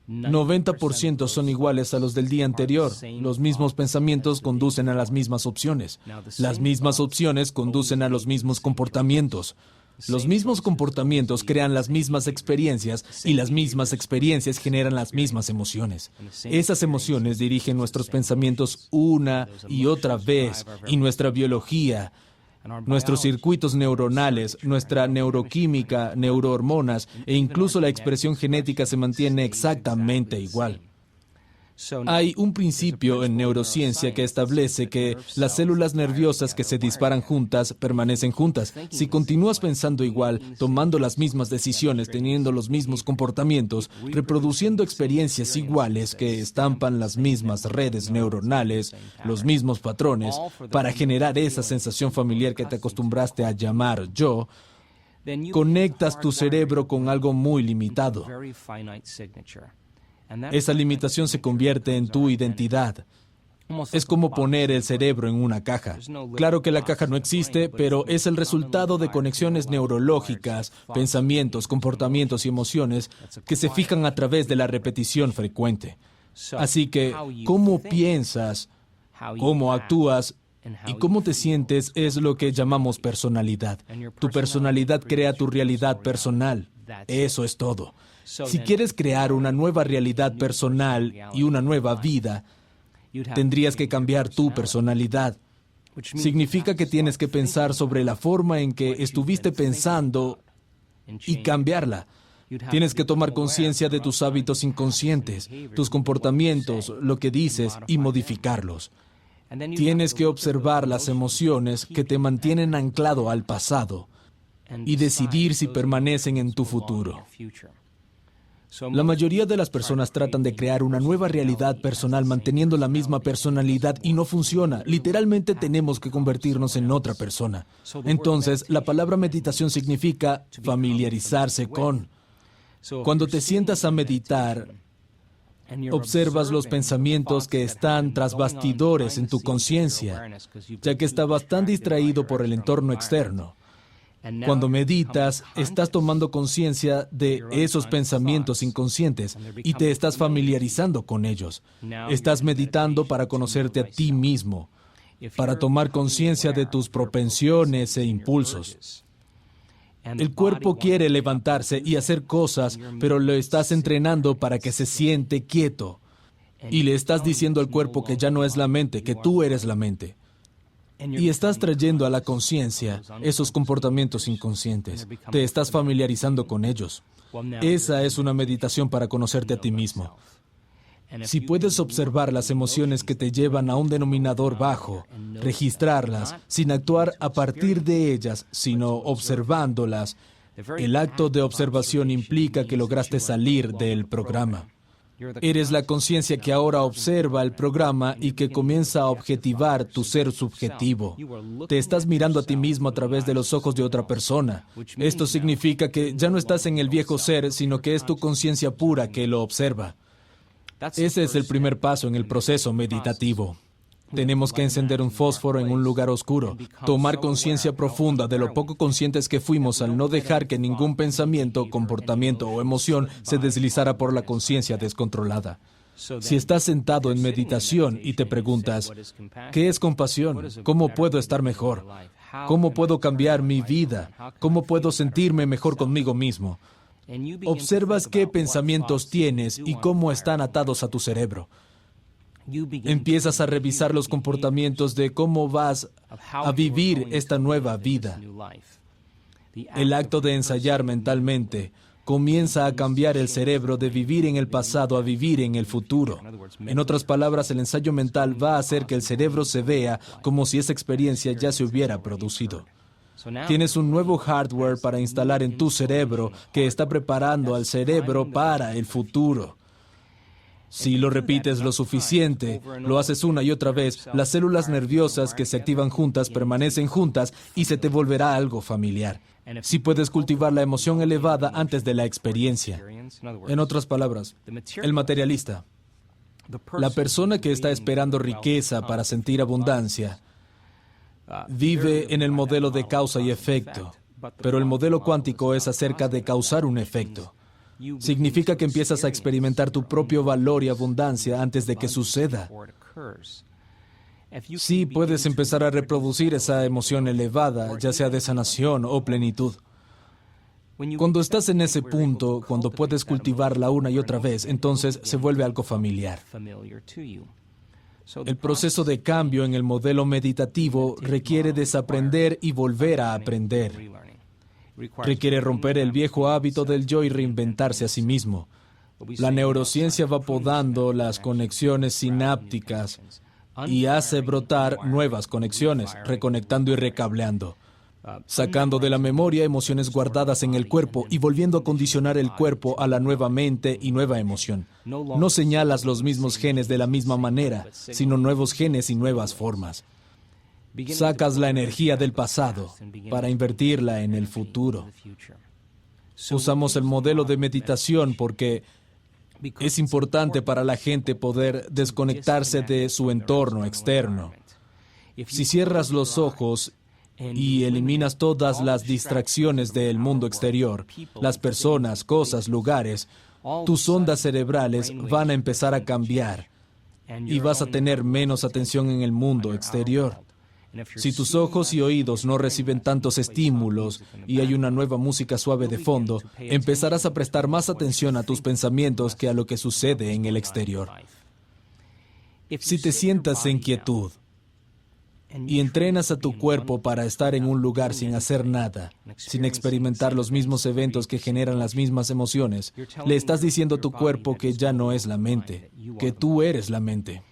90% son iguales a los del día anterior. Los mismos pensamientos conducen a las mismas opciones. Las mismas opciones conducen a los mismos comportamientos. Los mismos comportamientos crean las mismas experiencias y las mismas experiencias generan las mismas emociones. Esas emociones dirigen nuestros pensamientos una y otra vez y nuestra biología, nuestros circuitos neuronales, nuestra neuroquímica, neurohormonas e incluso la expresión genética se mantiene exactamente igual. Hay un principio en neurociencia que establece que las células nerviosas que se disparan juntas permanecen juntas. Si continúas pensando igual, tomando las mismas decisiones, teniendo los mismos comportamientos, reproduciendo experiencias iguales que estampan las mismas redes neuronales, los mismos patrones, para generar esa sensación familiar que te acostumbraste a llamar yo, conectas tu cerebro con algo muy limitado. Esa limitación se convierte en tu identidad. Es como poner el cerebro en una caja. Claro que la caja no existe, pero es el resultado de conexiones neurológicas, pensamientos, comportamientos y emociones que se fijan a través de la repetición frecuente. Así que, cómo piensas, cómo actúas y cómo te sientes es lo que llamamos personalidad. Tu personalidad crea tu realidad personal. Eso es todo. Si quieres crear una nueva realidad personal y una nueva vida, tendrías que cambiar tu personalidad. Significa que tienes que pensar sobre la forma en que estuviste pensando y cambiarla. Tienes que tomar conciencia de tus hábitos inconscientes, tus comportamientos, lo que dices y modificarlos. Tienes que observar las emociones que te mantienen anclado al pasado y decidir si permanecen en tu futuro. La mayoría de las personas tratan de crear una nueva realidad personal manteniendo la misma personalidad y no funciona. Literalmente tenemos que convertirnos en otra persona. Entonces, la palabra meditación significa familiarizarse con. Cuando te sientas a meditar, observas los pensamientos que están tras bastidores en tu conciencia, ya que estabas tan distraído por el entorno externo. Cuando meditas, estás tomando conciencia de esos pensamientos inconscientes y te estás familiarizando con ellos. Estás meditando para conocerte a ti mismo, para tomar conciencia de tus propensiones e impulsos. El cuerpo quiere levantarse y hacer cosas, pero lo estás entrenando para que se siente quieto. Y le estás diciendo al cuerpo que ya no es la mente, que tú eres la mente. Y estás trayendo a la conciencia esos comportamientos inconscientes. Te estás familiarizando con ellos. Esa es una meditación para conocerte a ti mismo. Si puedes observar las emociones que te llevan a un denominador bajo, registrarlas, sin actuar a partir de ellas, sino observándolas, el acto de observación implica que lograste salir del programa. Eres la conciencia que ahora observa el programa y que comienza a objetivar tu ser subjetivo. Te estás mirando a ti mismo a través de los ojos de otra persona. Esto significa que ya no estás en el viejo ser, sino que es tu conciencia pura que lo observa. Ese es el primer paso en el proceso meditativo. Tenemos que encender un fósforo en un lugar oscuro, tomar conciencia profunda de lo poco conscientes que fuimos al no dejar que ningún pensamiento, comportamiento o emoción se deslizara por la conciencia descontrolada. Si estás sentado en meditación y te preguntas, ¿qué es compasión? ¿Cómo puedo estar mejor? ¿Cómo puedo cambiar mi vida? ¿Cómo puedo sentirme mejor conmigo mismo? Observas qué pensamientos tienes y cómo están atados a tu cerebro. Empiezas a revisar los comportamientos de cómo vas a vivir esta nueva vida. El acto de ensayar mentalmente comienza a cambiar el cerebro de vivir en el pasado a vivir en el futuro. En otras palabras, el ensayo mental va a hacer que el cerebro se vea como si esa experiencia ya se hubiera producido. Tienes un nuevo hardware para instalar en tu cerebro que está preparando al cerebro para el futuro. Si lo repites lo suficiente, lo haces una y otra vez, las células nerviosas que se activan juntas permanecen juntas y se te volverá algo familiar. Si puedes cultivar la emoción elevada antes de la experiencia. En otras palabras, el materialista, la persona que está esperando riqueza para sentir abundancia, vive en el modelo de causa y efecto, pero el modelo cuántico es acerca de causar un efecto. Significa que empiezas a experimentar tu propio valor y abundancia antes de que suceda. Sí, puedes empezar a reproducir esa emoción elevada, ya sea de sanación o plenitud. Cuando estás en ese punto, cuando puedes cultivarla una y otra vez, entonces se vuelve algo familiar. El proceso de cambio en el modelo meditativo requiere desaprender y volver a aprender. Requiere romper el viejo hábito del yo y reinventarse a sí mismo. La neurociencia va podando las conexiones sinápticas y hace brotar nuevas conexiones, reconectando y recableando, sacando de la memoria emociones guardadas en el cuerpo y volviendo a condicionar el cuerpo a la nueva mente y nueva emoción. No señalas los mismos genes de la misma manera, sino nuevos genes y nuevas formas. Sacas la energía del pasado para invertirla en el futuro. Usamos el modelo de meditación porque es importante para la gente poder desconectarse de su entorno externo. Si cierras los ojos y eliminas todas las distracciones del mundo exterior, las personas, cosas, lugares, tus ondas cerebrales van a empezar a cambiar y vas a tener menos atención en el mundo exterior. Si tus ojos y oídos no reciben tantos estímulos y hay una nueva música suave de fondo, empezarás a prestar más atención a tus pensamientos que a lo que sucede en el exterior. Si te sientas en quietud y entrenas a tu cuerpo para estar en un lugar sin hacer nada, sin experimentar los mismos eventos que generan las mismas emociones, le estás diciendo a tu cuerpo que ya no es la mente, que tú eres la mente.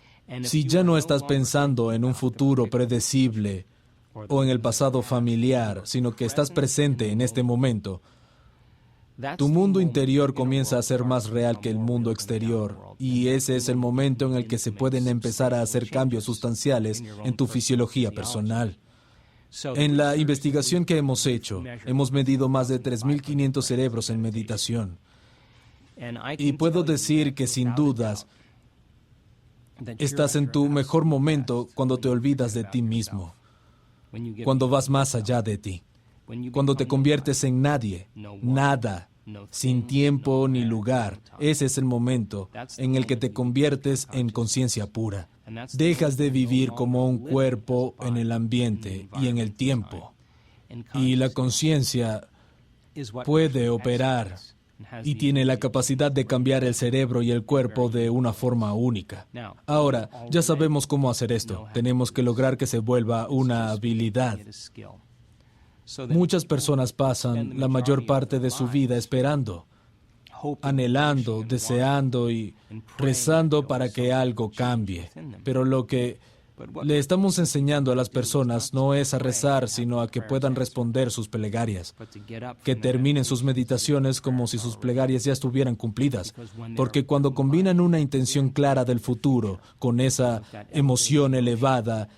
Si ya no estás pensando en un futuro predecible o en el pasado familiar, sino que estás presente en este momento, tu mundo interior comienza a ser más real que el mundo exterior, y ese es el momento en el que se pueden empezar a hacer cambios sustanciales en tu fisiología personal. En la investigación que hemos hecho, hemos medido más de 3.500 cerebros en meditación. Y puedo decir que sin dudas, estás en tu mejor momento cuando te olvidas de ti mismo, cuando vas más allá de ti, cuando te conviertes en nadie, nada, sin tiempo ni lugar. Ese es el momento en el que te conviertes en conciencia pura. Dejas de vivir como un cuerpo en el ambiente y en el tiempo. Y la conciencia puede operar y tiene la capacidad de cambiar el cerebro y el cuerpo de una forma única. Ahora, ya sabemos cómo hacer esto. Tenemos que lograr que se vuelva una habilidad. Muchas personas pasan la mayor parte de su vida esperando, anhelando, deseando y rezando para que algo cambie. Pero lo que le estamos enseñando a las personas no es a rezar, sino a que puedan responder sus plegarias, que terminen sus meditaciones como si sus plegarias ya estuvieran cumplidas, porque cuando combinan una intención clara del futuro con esa emoción elevada,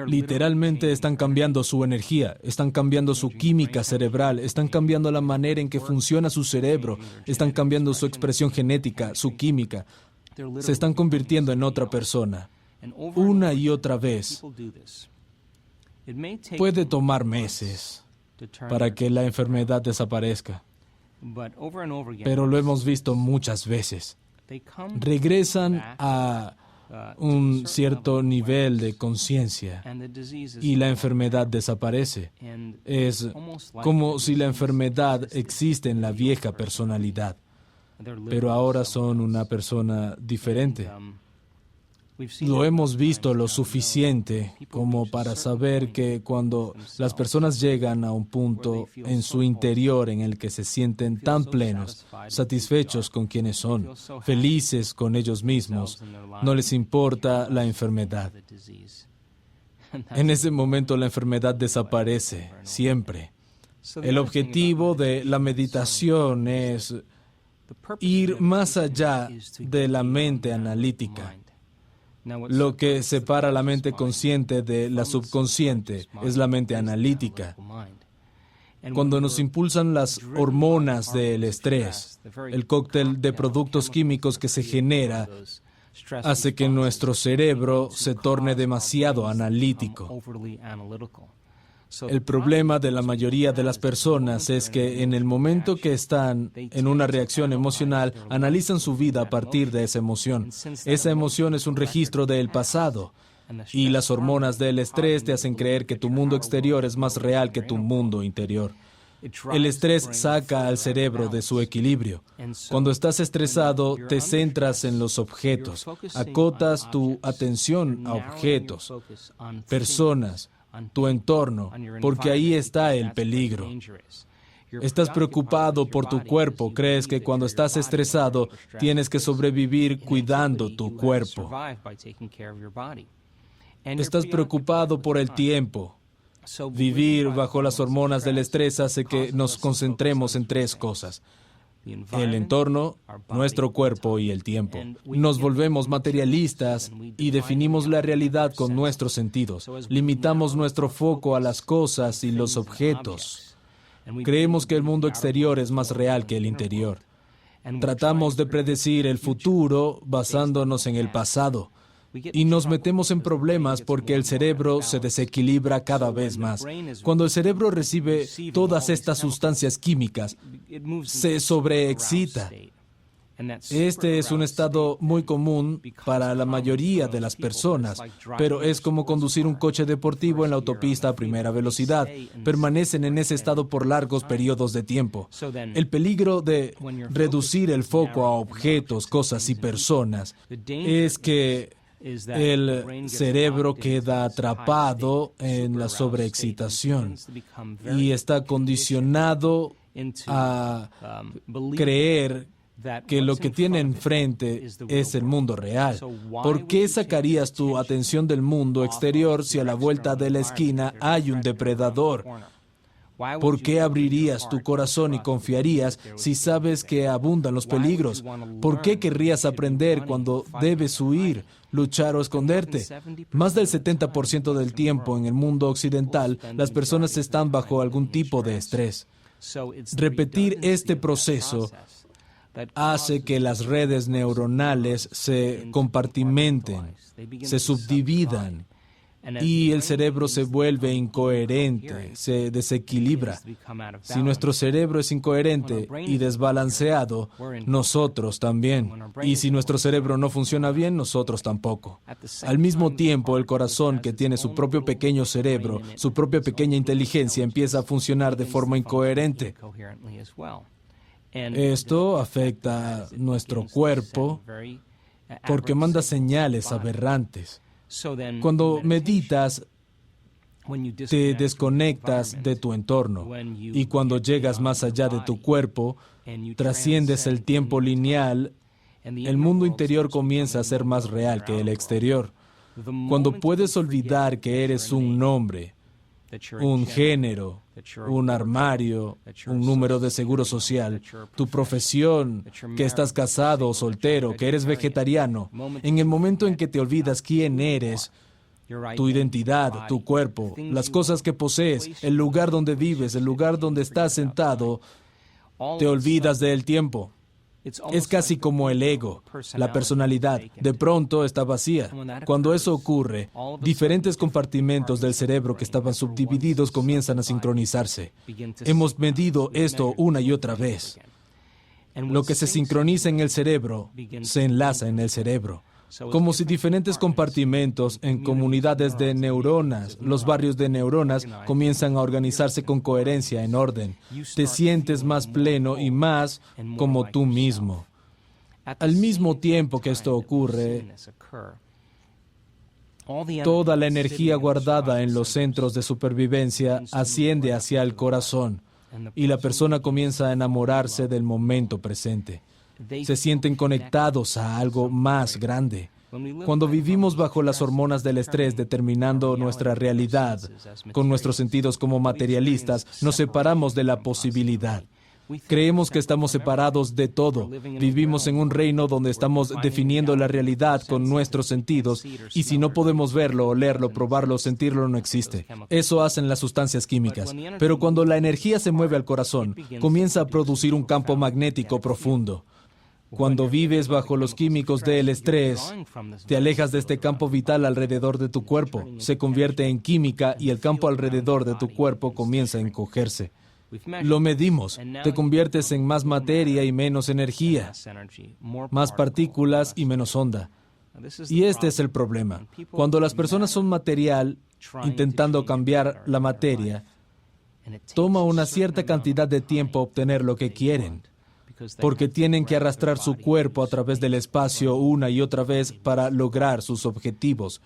literalmente están cambiando su energía, están cambiando su química cerebral, están cambiando la manera en que funciona su cerebro, están cambiando su expresión genética, su química. Se están convirtiendo en otra persona, una y otra vez. Puede tomar meses para que la enfermedad desaparezca, pero lo hemos visto muchas veces. Regresan a un cierto nivel de conciencia y la enfermedad desaparece. Es como si la enfermedad existe en la vieja personalidad, pero ahora son una persona diferente. Lo hemos visto lo suficiente como para saber que cuando las personas llegan a un punto en su interior en el que se sienten tan plenos, satisfechos con quienes son, felices con ellos mismos, no les importa la enfermedad. En ese momento la enfermedad desaparece, siempre. El objetivo de la meditación es ir más allá de la mente analítica. Lo que separa la mente consciente de la subconsciente es la mente analítica. Cuando nos impulsan las hormonas del estrés, el cóctel de productos químicos que se genera hace que nuestro cerebro se torne demasiado analítico. El problema de la mayoría de las personas es que en el momento que están en una reacción emocional, analizan su vida a partir de esa emoción. Esa emoción es un registro del pasado y las hormonas del estrés te hacen creer que tu mundo exterior es más real que tu mundo interior. El estrés saca al cerebro de su equilibrio. Cuando estás estresado, te centras en los objetos, acotas tu atención a objetos, personas, tu entorno, porque ahí está el peligro. Estás preocupado por tu cuerpo, crees que cuando estás estresado tienes que sobrevivir cuidando tu cuerpo. Estás preocupado por el tiempo. Vivir bajo las hormonas del estrés hace que nos concentremos en tres cosas: el entorno, nuestro cuerpo y el tiempo. Nos volvemos materialistas y definimos la realidad con nuestros sentidos. Limitamos nuestro foco a las cosas y los objetos. Creemos que el mundo exterior es más real que el interior. Tratamos de predecir el futuro basándonos en el pasado. Y nos metemos en problemas porque el cerebro se desequilibra cada vez más. Cuando el cerebro recibe todas estas sustancias químicas, se sobreexcita. Este es un estado muy común para la mayoría de las personas, pero es como conducir un coche deportivo en la autopista a primera velocidad. Permanecen en ese estado por largos periodos de tiempo. El peligro de reducir el foco a objetos, cosas y personas es que el cerebro queda atrapado en la sobreexcitación y está condicionado a creer que lo que tiene enfrente es el mundo real. ¿Por qué sacarías tu atención del mundo exterior si a la vuelta de la esquina hay un depredador? ¿Por qué abrirías tu corazón y confiarías si sabes que abundan los peligros? ¿Por qué querrías aprender cuando debes huir, luchar o esconderte? Más del 70% del tiempo en el mundo occidental, las personas están bajo algún tipo de estrés. Repetir este proceso hace que las redes neuronales se compartimenten, se subdividan y el cerebro se vuelve incoherente, se desequilibra. Si nuestro cerebro es incoherente y desbalanceado, nosotros también. Y si nuestro cerebro no funciona bien, nosotros tampoco. Al mismo tiempo, el corazón, que tiene su propio pequeño cerebro, su propia pequeña inteligencia, empieza a funcionar de forma incoherente. Esto afecta nuestro cuerpo porque manda señales aberrantes. Cuando meditas, te desconectas de tu entorno, y cuando llegas más allá de tu cuerpo, trasciendes el tiempo lineal, el mundo interior comienza a ser más real que el exterior. Cuando puedes olvidar que eres un nombre, un género, un armario, un número de seguro social, tu profesión, que estás casado o soltero, que eres vegetariano, en el momento en que te olvidas quién eres, tu identidad, tu cuerpo, las cosas que posees, el lugar donde vives, el lugar donde estás sentado, te olvidas del tiempo. Es casi como el ego, la personalidad. De pronto está vacía. Cuando eso ocurre, diferentes compartimentos del cerebro que estaban subdivididos comienzan a sincronizarse. Hemos medido esto una y otra vez. Lo que se sincroniza en el cerebro se enlaza en el cerebro. Como si diferentes compartimentos en comunidades de neuronas, los barrios de neuronas, comienzan a organizarse con coherencia, en orden. Te sientes más pleno y más como tú mismo. Al mismo tiempo que esto ocurre, toda la energía guardada en los centros de supervivencia asciende hacia el corazón, y la persona comienza a enamorarse del momento presente. Se sienten conectados a algo más grande. Cuando vivimos bajo las hormonas del estrés determinando nuestra realidad, con nuestros sentidos como materialistas, nos separamos de la posibilidad. Creemos que estamos separados de todo. Vivimos en un reino donde estamos definiendo la realidad con nuestros sentidos, y si no podemos verlo, olerlo, probarlo, sentirlo, no existe. Eso hacen las sustancias químicas. Pero cuando la energía se mueve al corazón, comienza a producir un campo magnético profundo. Cuando vives bajo los químicos del estrés, te alejas de este campo vital alrededor de tu cuerpo. Se convierte en química y el campo alrededor de tu cuerpo comienza a encogerse. Lo medimos. Te conviertes en más materia y menos energía, más partículas y menos onda. Y este es el problema. Cuando las personas son material, intentando cambiar la materia, toma una cierta cantidad de tiempo obtener lo que quieren, porque tienen que arrastrar su cuerpo a través del espacio una y otra vez para lograr sus objetivos.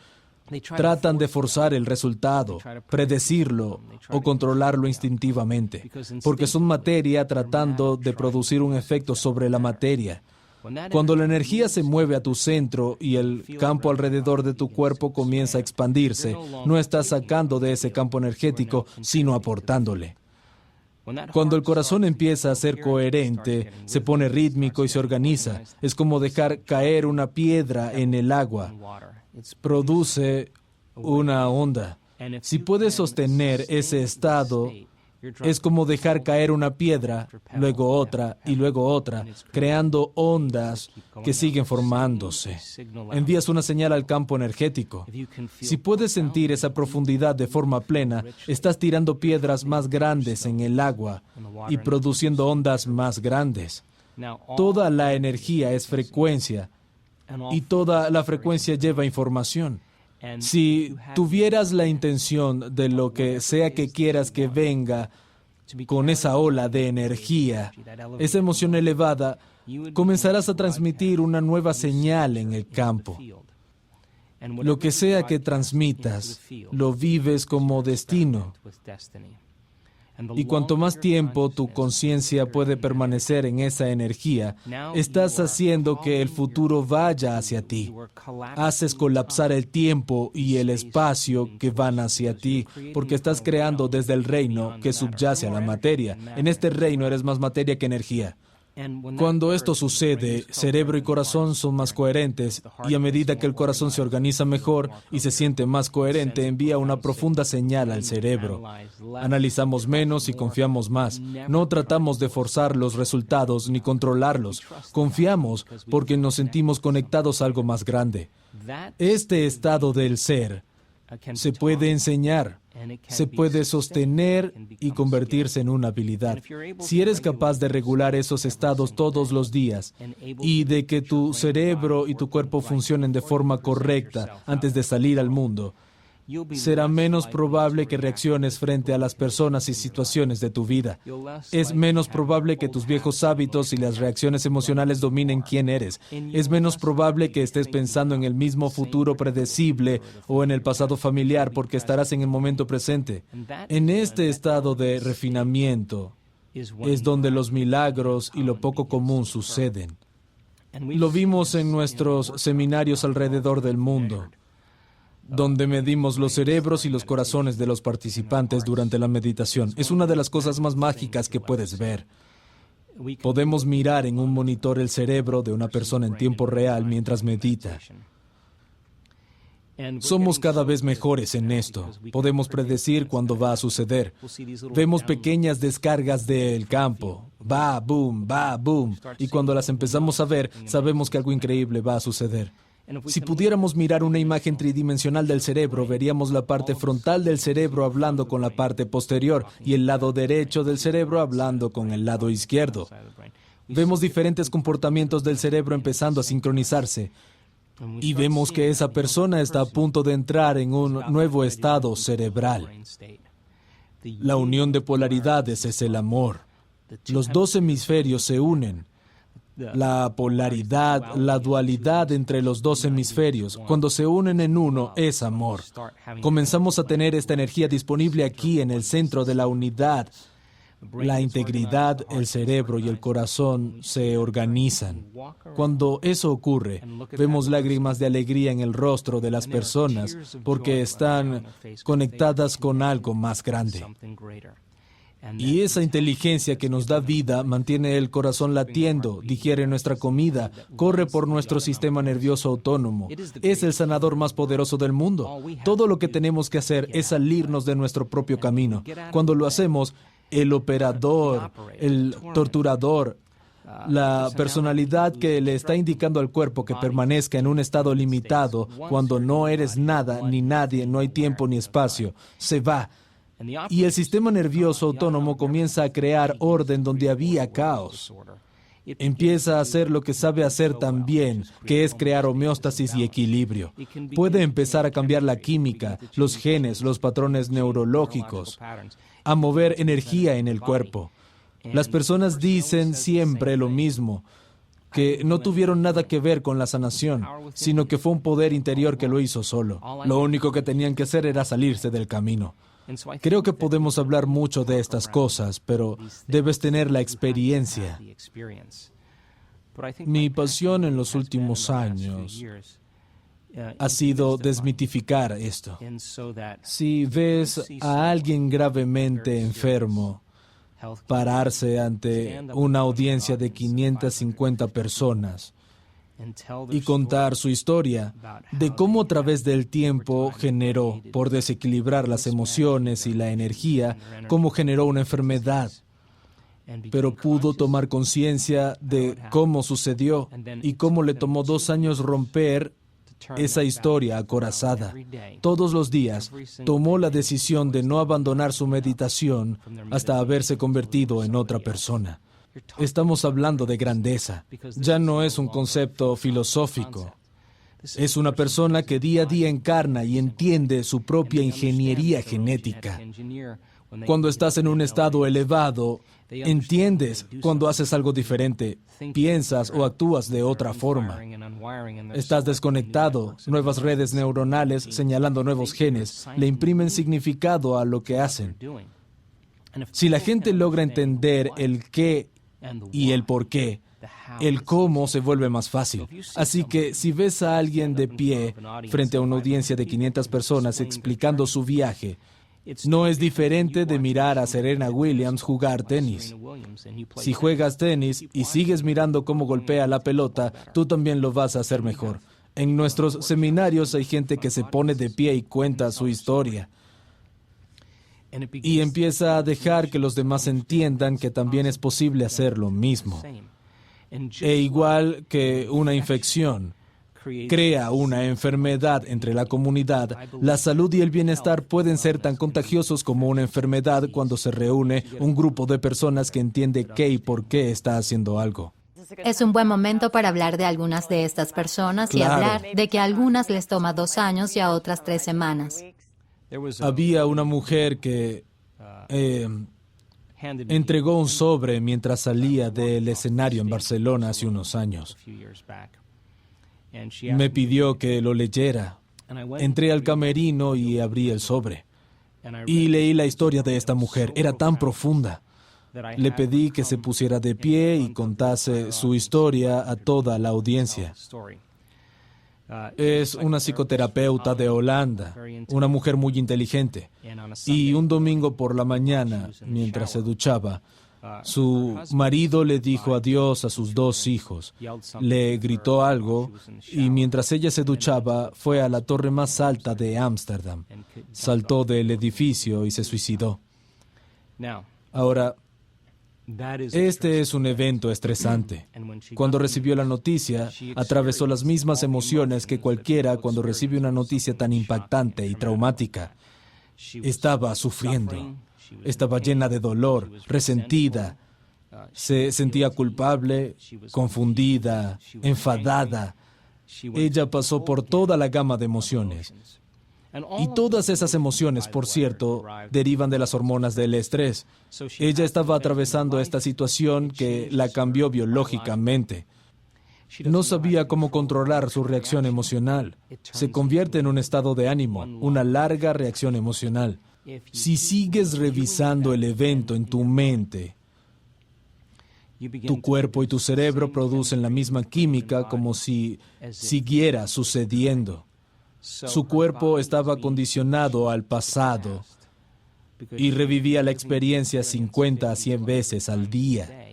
Tratan de forzar el resultado, predecirlo o controlarlo instintivamente, porque son materia tratando de producir un efecto sobre la materia. Cuando la energía se mueve a tu centro y el campo alrededor de tu cuerpo comienza a expandirse, no estás sacando de ese campo energético, sino aportándole. Cuando el corazón empieza a ser coherente, se pone rítmico y se organiza. Es como dejar caer una piedra en el agua. Produce una onda. Si puedes sostener ese estado, es como dejar caer una piedra, luego otra y luego otra, creando ondas que siguen formándose. Envías una señal al campo energético. Si puedes sentir esa profundidad de forma plena, estás tirando piedras más grandes en el agua y produciendo ondas más grandes. Toda la energía es frecuencia y toda la frecuencia lleva información. Si tuvieras la intención de lo que sea que quieras que venga con esa ola de energía, esa emoción elevada, comenzarás a transmitir una nueva señal en el campo. Lo que sea que transmitas, lo vives como destino. Y cuanto más tiempo tu conciencia puede permanecer en esa energía, estás haciendo que el futuro vaya hacia ti. Haces colapsar el tiempo y el espacio que van hacia ti, porque estás creando desde el reino que subyace a la materia. En este reino eres más materia que energía. Cuando esto sucede, cerebro y corazón son más coherentes, y a medida que el corazón se organiza mejor y se siente más coherente, envía una profunda señal al cerebro. Analizamos menos y confiamos más. No tratamos de forzar los resultados ni controlarlos. Confiamos porque nos sentimos conectados a algo más grande. Este estado del ser se puede enseñar, se puede sostener y convertirse en una habilidad. Si eres capaz de regular esos estados todos los días y de que tu cerebro y tu cuerpo funcionen de forma correcta antes de salir al mundo, será menos probable que reacciones frente a las personas y situaciones de tu vida. Es menos probable que tus viejos hábitos y las reacciones emocionales dominen quién eres. Es menos probable que estés pensando en el mismo futuro predecible o en el pasado familiar porque estarás en el momento presente. En este estado de refinamiento es donde los milagros y lo poco común suceden. Lo vimos en nuestros seminarios alrededor del mundo, donde medimos los cerebros y los corazones de los participantes durante la meditación. Es una de las cosas más mágicas que puedes ver. Podemos mirar en un monitor el cerebro de una persona en tiempo real mientras medita. Somos cada vez mejores en esto. Podemos predecir cuándo va a suceder. Vemos pequeñas descargas del campo. Va, boom, va, boom. Y cuando las empezamos a ver, sabemos que algo increíble va a suceder. Si pudiéramos mirar una imagen tridimensional del cerebro, veríamos la parte frontal del cerebro hablando con la parte posterior y el lado derecho del cerebro hablando con el lado izquierdo. Vemos diferentes comportamientos del cerebro empezando a sincronizarse y vemos que esa persona está a punto de entrar en un nuevo estado cerebral. La unión de polaridades es el amor. Los dos hemisferios se unen. La polaridad, la dualidad entre los dos hemisferios, cuando se unen en uno, es amor. Comenzamos a tener esta energía disponible aquí en el centro de la unidad. La integridad, el cerebro y el corazón se organizan. Cuando eso ocurre, vemos lágrimas de alegría en el rostro de las personas porque están conectadas con algo más grande. Y esa inteligencia que nos da vida mantiene el corazón latiendo, digiere nuestra comida, corre por nuestro sistema nervioso autónomo. Es el sanador más poderoso del mundo. Todo lo que tenemos que hacer es salirnos de nuestro propio camino. Cuando lo hacemos, el operador, el torturador, la personalidad que le está indicando al cuerpo que permanezca en un estado limitado, cuando no eres nada ni nadie, no hay tiempo ni espacio, se va. Y el sistema nervioso autónomo comienza a crear orden donde había caos. Empieza a hacer lo que sabe hacer tan bien, que es crear homeostasis y equilibrio. Puede empezar a cambiar la química, los genes, los patrones neurológicos, a mover energía en el cuerpo. Las personas dicen siempre lo mismo, que no tuvieron nada que ver con la sanación, sino que fue un poder interior que lo hizo solo. Lo único que tenían que hacer era salirse del camino. Creo que podemos hablar mucho de estas cosas, pero debes tener la experiencia. Mi pasión en los últimos años ha sido desmitificar esto. Si ves a alguien gravemente enfermo pararse ante una audiencia de 550 personas y contar su historia de cómo a través del tiempo generó, por desequilibrar las emociones y la energía, cómo generó una enfermedad, pero pudo tomar conciencia de cómo sucedió y cómo le tomó 2 años romper esa historia acorazada. Todos los días tomó la decisión de no abandonar su meditación hasta haberse convertido en otra persona. Estamos hablando de grandeza. Ya no es un concepto filosófico. Es una persona que día a día encarna y entiende su propia ingeniería genética. Cuando estás en un estado elevado, entiendes cuando haces algo diferente, piensas o actúas de otra forma. Estás desconectado, nuevas redes neuronales señalando nuevos genes le imprimen significado a lo que hacen. Si la gente logra entender el qué y el por qué, el cómo se vuelve más fácil. Así que si ves a alguien de pie frente a una audiencia de 500 personas explicando su viaje, no es diferente de mirar a Serena Williams jugar tenis. Si juegas tenis y sigues mirando cómo golpea la pelota, tú también lo vas a hacer mejor. En nuestros seminarios hay gente que se pone de pie y cuenta su historia. Y empieza a dejar que los demás entiendan que también es posible hacer lo mismo. E igual que una infección, crea una enfermedad entre la comunidad, la salud y el bienestar pueden ser tan contagiosos como una enfermedad cuando se reúne un grupo de personas que entiende qué y por qué está haciendo algo. Es un buen momento para hablar de algunas de estas personas y Claro. hablar de que a algunas les toma 2 años y a otras 3 semanas. Había una mujer que entregó un sobre mientras salía del escenario en Barcelona hace unos años. Me pidió que lo leyera. Entré al camerino y abrí el sobre. Y leí la historia de esta mujer. Era tan profunda. Le pedí que se pusiera de pie y contase su historia a toda la audiencia. Es una psicoterapeuta de Holanda, una mujer muy inteligente. Y un domingo por la mañana, mientras se duchaba, su marido le dijo adiós a sus 2 hijos. Le gritó algo y mientras ella se duchaba, fue a la torre más alta de Ámsterdam. Saltó del edificio y se suicidó. Ahora, este es un evento estresante. Cuando recibió la noticia, atravesó las mismas emociones que cualquiera cuando recibe una noticia tan impactante y traumática. Estaba sufriendo, estaba llena de dolor, resentida, se sentía culpable, confundida, enfadada. Ella pasó por toda la gama de emociones. Y todas esas emociones, por cierto, derivan de las hormonas del estrés. Ella estaba atravesando esta situación que la cambió biológicamente. No sabía cómo controlar su reacción emocional. Se convierte en un estado de ánimo, una larga reacción emocional. Si sigues revisando el evento en tu mente, tu cuerpo y tu cerebro producen la misma química como si siguiera sucediendo. Su cuerpo estaba condicionado al pasado y revivía la experiencia 50 a 100 veces al día.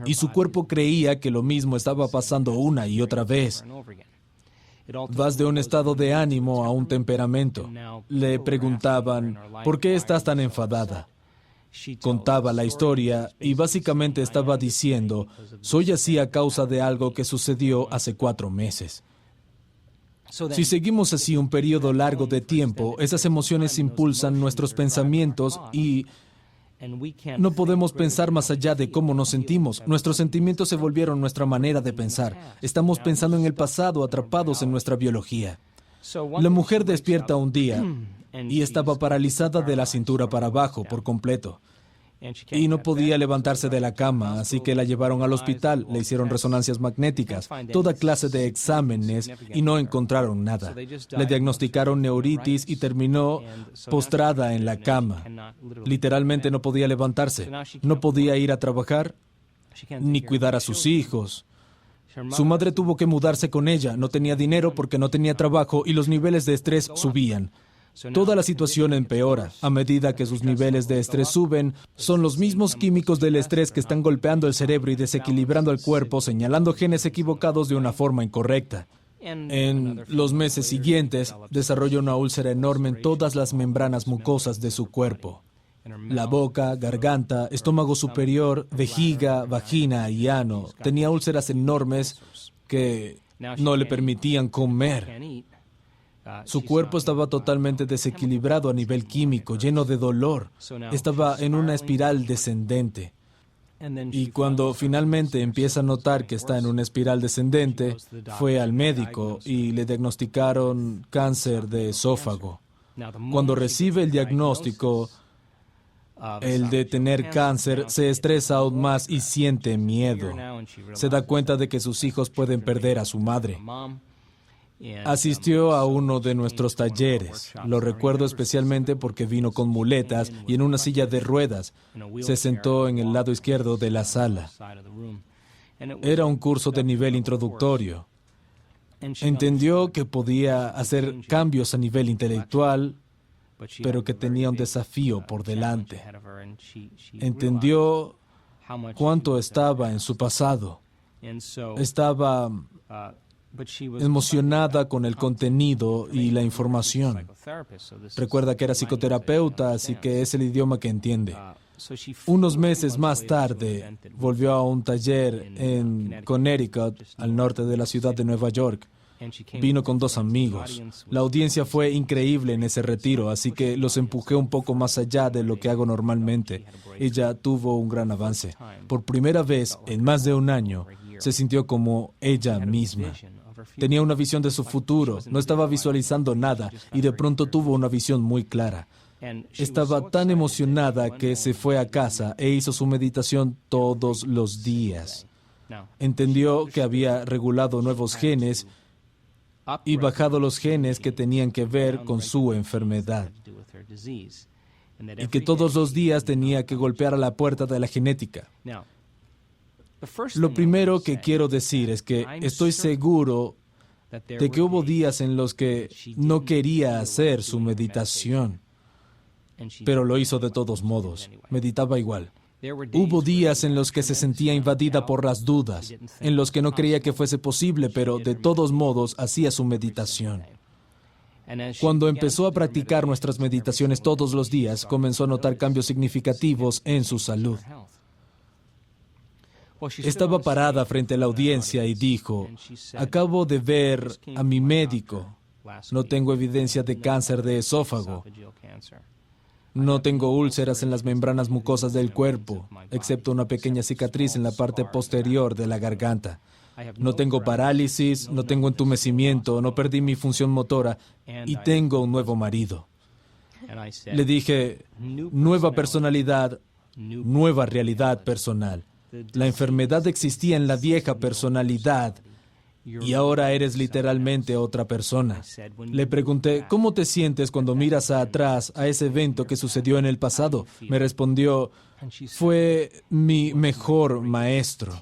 Y su cuerpo creía que lo mismo estaba pasando una y otra vez. Vas de un estado de ánimo a un temperamento. Le preguntaban, ¿por qué estás tan enfadada? Contaba la historia y básicamente estaba diciendo, soy así a causa de algo que sucedió hace 4 meses. Si seguimos así un periodo largo de tiempo, esas emociones impulsan nuestros pensamientos y no podemos pensar más allá de cómo nos sentimos. Nuestros sentimientos se volvieron nuestra manera de pensar. Estamos pensando en el pasado, atrapados en nuestra biología. La mujer despierta un día y estaba paralizada de la cintura para abajo por completo. Y no podía levantarse de la cama, así que la llevaron al hospital, le hicieron resonancias magnéticas, toda clase de exámenes y no encontraron nada. Le diagnosticaron neuritis y terminó postrada en la cama. Literalmente no podía levantarse, no podía ir a trabajar ni cuidar a sus hijos. Su madre tuvo que mudarse con ella, no tenía dinero porque no tenía trabajo y los niveles de estrés subían. Toda la situación empeora. A medida que sus niveles de estrés suben, son los mismos químicos del estrés que están golpeando el cerebro y desequilibrando el cuerpo, señalando genes equivocados de una forma incorrecta. En los meses siguientes, desarrolló una úlcera enorme en todas las membranas mucosas de su cuerpo. La boca, garganta, estómago superior, vejiga, vagina y ano. Tenía úlceras enormes que no le permitían comer. Su cuerpo estaba totalmente desequilibrado a nivel químico, lleno de dolor. Estaba en una espiral descendente. Y cuando finalmente empieza a notar que está en una espiral descendente, fue al médico y le diagnosticaron cáncer de esófago. Cuando recibe el diagnóstico, el de tener cáncer, se estresa aún más y siente miedo. Se da cuenta de que sus hijos pueden perder a su madre. Asistió a uno de nuestros talleres. Lo recuerdo especialmente porque vino con muletas y en una silla de ruedas. Se sentó en el lado izquierdo de la sala. Era un curso de nivel introductorio. Entendió que podía hacer cambios a nivel intelectual, pero que tenía un desafío por delante. Entendió cuánto estaba en su pasado. Estaba emocionada con el contenido y la información. Recuerda que era psicoterapeuta, así que es el idioma que entiende. Unos meses más tarde, volvió a un taller en Connecticut, al norte de la ciudad de Nueva York. Vino con 2 amigos. La audiencia fue increíble en ese retiro, así que los empujé un poco más allá de lo que hago normalmente. Ella tuvo un gran avance. Por primera vez en más de un año, se sintió como ella misma. Tenía una visión de su futuro, no estaba visualizando nada y de pronto tuvo una visión muy clara. Estaba tan emocionada que se fue a casa e hizo su meditación todos los días. Entendió que había regulado nuevos genes y bajado los genes que tenían que ver con su enfermedad. Y que todos los días tenía que golpear a la puerta de la genética. Lo primero que quiero decir es que estoy seguro de que hubo días en los que no quería hacer su meditación, pero lo hizo de todos modos. Meditaba igual. Hubo días en los que se sentía invadida por las dudas, en los que no creía que fuese posible, pero de todos modos hacía su meditación. Cuando empezó a practicar nuestras meditaciones todos los días, comenzó a notar cambios significativos en su salud. Estaba parada frente a la audiencia y dijo, acabo de ver a mi médico. No tengo evidencia de cáncer de esófago. No tengo úlceras en las membranas mucosas del cuerpo, excepto una pequeña cicatriz en la parte posterior de la garganta. No tengo parálisis, no tengo entumecimiento, no perdí mi función motora y tengo un nuevo marido. Le dije, nueva personalidad, nueva realidad personal. La enfermedad existía en la vieja personalidad y ahora eres literalmente otra persona. Le pregunté, ¿cómo te sientes cuando miras atrás a ese evento que sucedió en el pasado? Me respondió, fue mi mejor maestro.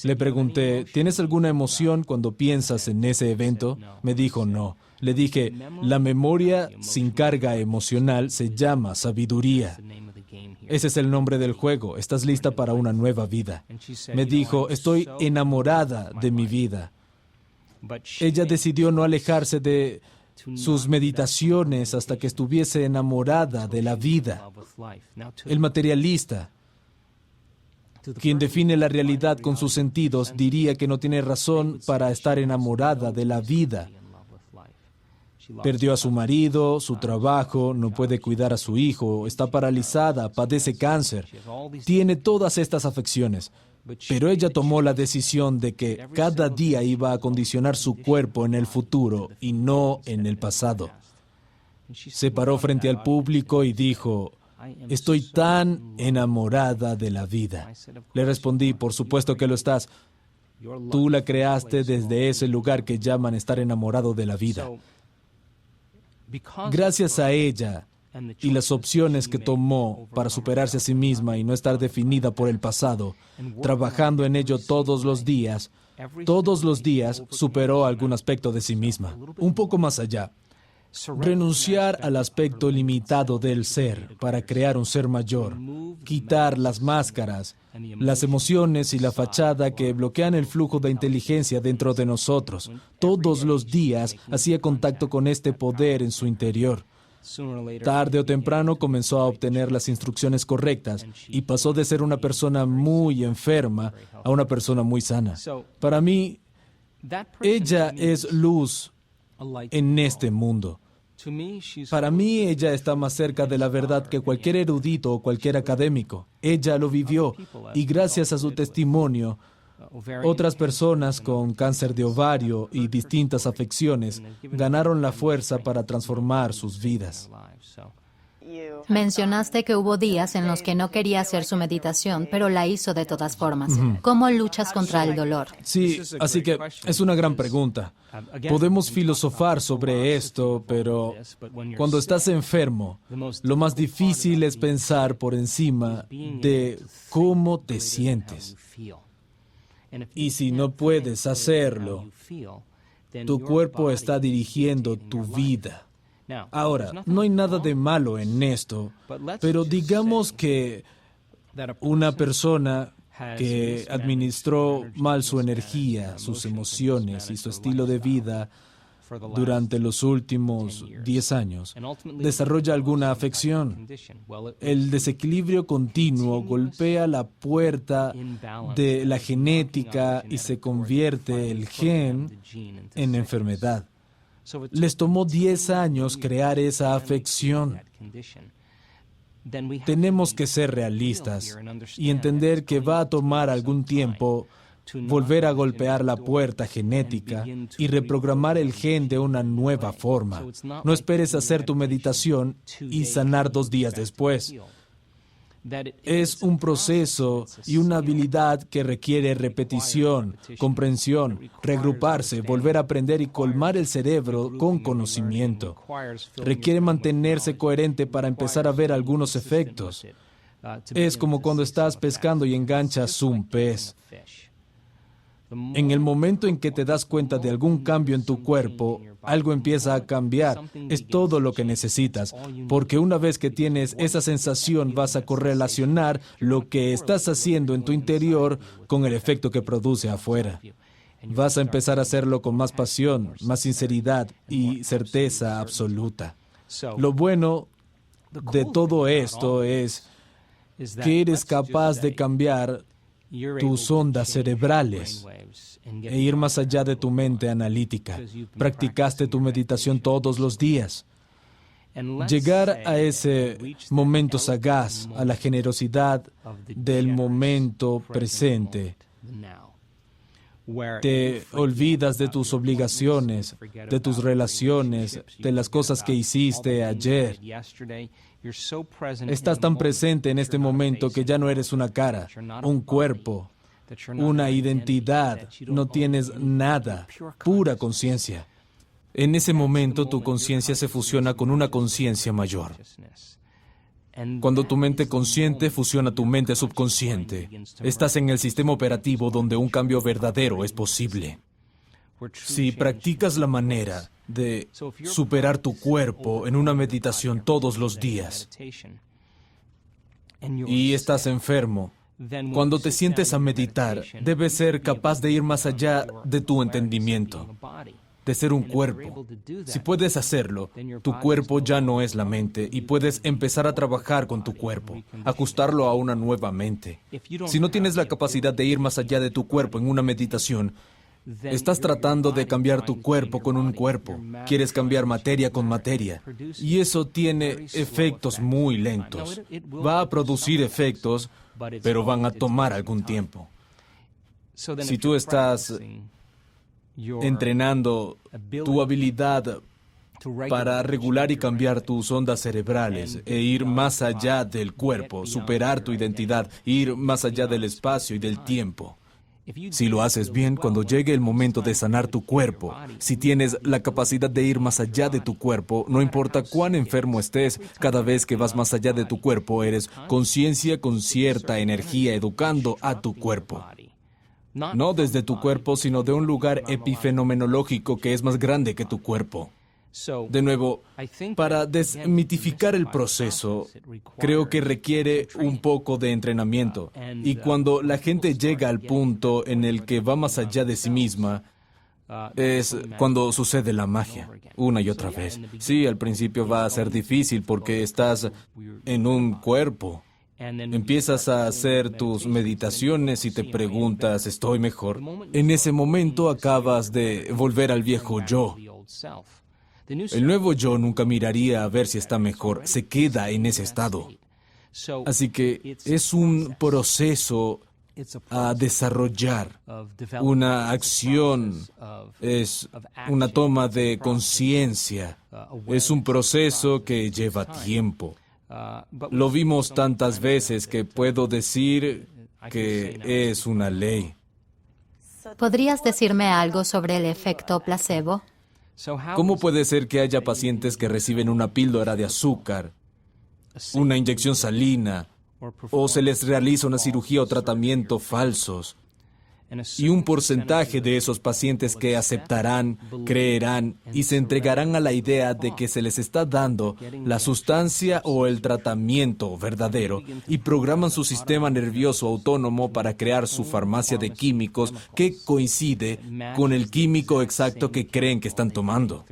Le pregunté, ¿tienes alguna emoción cuando piensas en ese evento? Me dijo, no. Le dije, la memoria sin carga emocional se llama sabiduría. Ese es el nombre del juego. ¿Estás lista para una nueva vida? Me dijo, estoy enamorada de mi vida. Ella decidió no alejarse de sus meditaciones hasta que estuviese enamorada de la vida. El materialista, quien define la realidad con sus sentidos, diría que no tiene razón para estar enamorada de la vida. Perdió a su marido, su trabajo, no puede cuidar a su hijo, está paralizada, padece cáncer, tiene todas estas afecciones. Pero ella tomó la decisión de que cada día iba a condicionar su cuerpo en el futuro y no en el pasado. Se paró frente al público y dijo, estoy tan enamorada de la vida. Le respondí, por supuesto que lo estás. Tú la creaste desde ese lugar que llaman estar enamorado de la vida. Gracias a ella y las opciones que tomó para superarse a sí misma y no estar definida por el pasado, trabajando en ello todos los días superó algún aspecto de sí misma. Un poco más allá. Renunciar al aspecto limitado del ser para crear un ser mayor, quitar las máscaras, las emociones y la fachada que bloquean el flujo de inteligencia dentro de nosotros. Todos los días hacía contacto con este poder en su interior. Tarde o temprano comenzó a obtener las instrucciones correctas y pasó de ser una persona muy enferma a una persona muy sana. Para mí, ella es luz en este mundo. Para mí, ella está más cerca de la verdad que cualquier erudito o cualquier académico. Ella lo vivió y gracias a su testimonio, otras personas con cáncer de ovario y distintas afecciones ganaron la fuerza para transformar sus vidas. Mencionaste que hubo días en los que no quería hacer su meditación, pero la hizo de todas formas. ¿Cómo luchas contra el dolor? Sí, así que es una gran pregunta. Podemos filosofar sobre esto, pero cuando estás enfermo, lo más difícil es pensar por encima de cómo te sientes. Y si no puedes hacerlo, tu cuerpo está dirigiendo tu vida. Ahora, no hay nada de malo en esto, pero digamos que una persona que administró mal su energía, sus emociones y su estilo de vida durante los últimos 10 años, desarrolla alguna afección. El desequilibrio continuo golpea la puerta de la genética y se convierte el gen en enfermedad. Les tomó 10 años crear esa afección. Tenemos que ser realistas y entender que va a tomar algún tiempo volver a golpear la puerta genética y reprogramar el gen de una nueva forma. No esperes hacer tu meditación y sanar 2 días después. Es un proceso y una habilidad que requiere repetición, comprensión, regruparse, volver a aprender y colmar el cerebro con conocimiento. Requiere mantenerse coherente para empezar a ver algunos efectos. Es como cuando estás pescando y enganchas un pez. En el momento en que te das cuenta de algún cambio en tu cuerpo, algo empieza a cambiar. Es todo lo que necesitas, porque una vez que tienes esa sensación vas a correlacionar lo que estás haciendo en tu interior con el efecto que produce afuera. Vas a empezar a hacerlo con más pasión, más sinceridad y certeza absoluta. Lo bueno de todo esto es que eres capaz de cambiar tus ondas cerebrales e ir más allá de tu mente analítica. Practicaste tu meditación todos los días. Llegar a ese momento sagaz, a la generosidad del momento presente. Te olvidas de tus obligaciones, de tus relaciones, de las cosas que hiciste ayer. Estás tan presente en este momento que ya no eres una cara, un cuerpo, una identidad, no tienes nada, pura conciencia. En ese momento tu conciencia se fusiona con una conciencia mayor. Cuando tu mente consciente fusiona tu mente subconsciente, estás en el sistema operativo donde un cambio verdadero es posible. Si practicas la manera de superar tu cuerpo en una meditación todos los días y estás enfermo, cuando te sientes a meditar, debes ser capaz de ir más allá de tu entendimiento, de ser un cuerpo. Si puedes hacerlo, tu cuerpo ya no es la mente y puedes empezar a trabajar con tu cuerpo, ajustarlo a una nueva mente. Si no tienes la capacidad de ir más allá de tu cuerpo en una meditación, estás tratando de cambiar tu cuerpo con un cuerpo. Quieres cambiar materia con materia. Y eso tiene efectos muy lentos. Va a producir efectos, pero van a tomar algún tiempo. Si tú estás entrenando tu habilidad para regular y cambiar tus ondas cerebrales e ir más allá del cuerpo, superar tu identidad, ir más allá del espacio y del tiempo. Si lo haces bien, cuando llegue el momento de sanar tu cuerpo, si tienes la capacidad de ir más allá de tu cuerpo, no importa cuán enfermo estés, cada vez que vas más allá de tu cuerpo, eres conciencia con cierta energía educando a tu cuerpo. No desde tu cuerpo, sino de un lugar epifenomenológico que es más grande que tu cuerpo. De nuevo, para desmitificar el proceso, creo que requiere un poco de entrenamiento. Y cuando la gente llega al punto en el que va más allá de sí misma, es cuando sucede la magia, una y otra vez. Sí, al principio va a ser difícil porque estás en un cuerpo. Empiezas a hacer tus meditaciones y te preguntas, ¿estoy mejor? En ese momento acabas de volver al viejo yo. El nuevo yo nunca miraría a ver si está mejor, se queda en ese estado. Así que es un proceso a desarrollar, una acción, es una toma de conciencia, es un proceso que lleva tiempo. Lo vimos tantas veces que puedo decir que es una ley. ¿Podrías decirme algo sobre el efecto placebo? ¿Cómo puede ser que haya pacientes que reciben una píldora de azúcar, una inyección salina, o se les realiza una cirugía o tratamiento falsos, Y un porcentaje de esos pacientes que aceptarán, creerán y se entregarán a la idea de que se les está dando la sustancia o el tratamiento verdadero y programan su sistema nervioso autónomo para crear su farmacia de químicos que coincide con el químico exacto que creen que están tomando.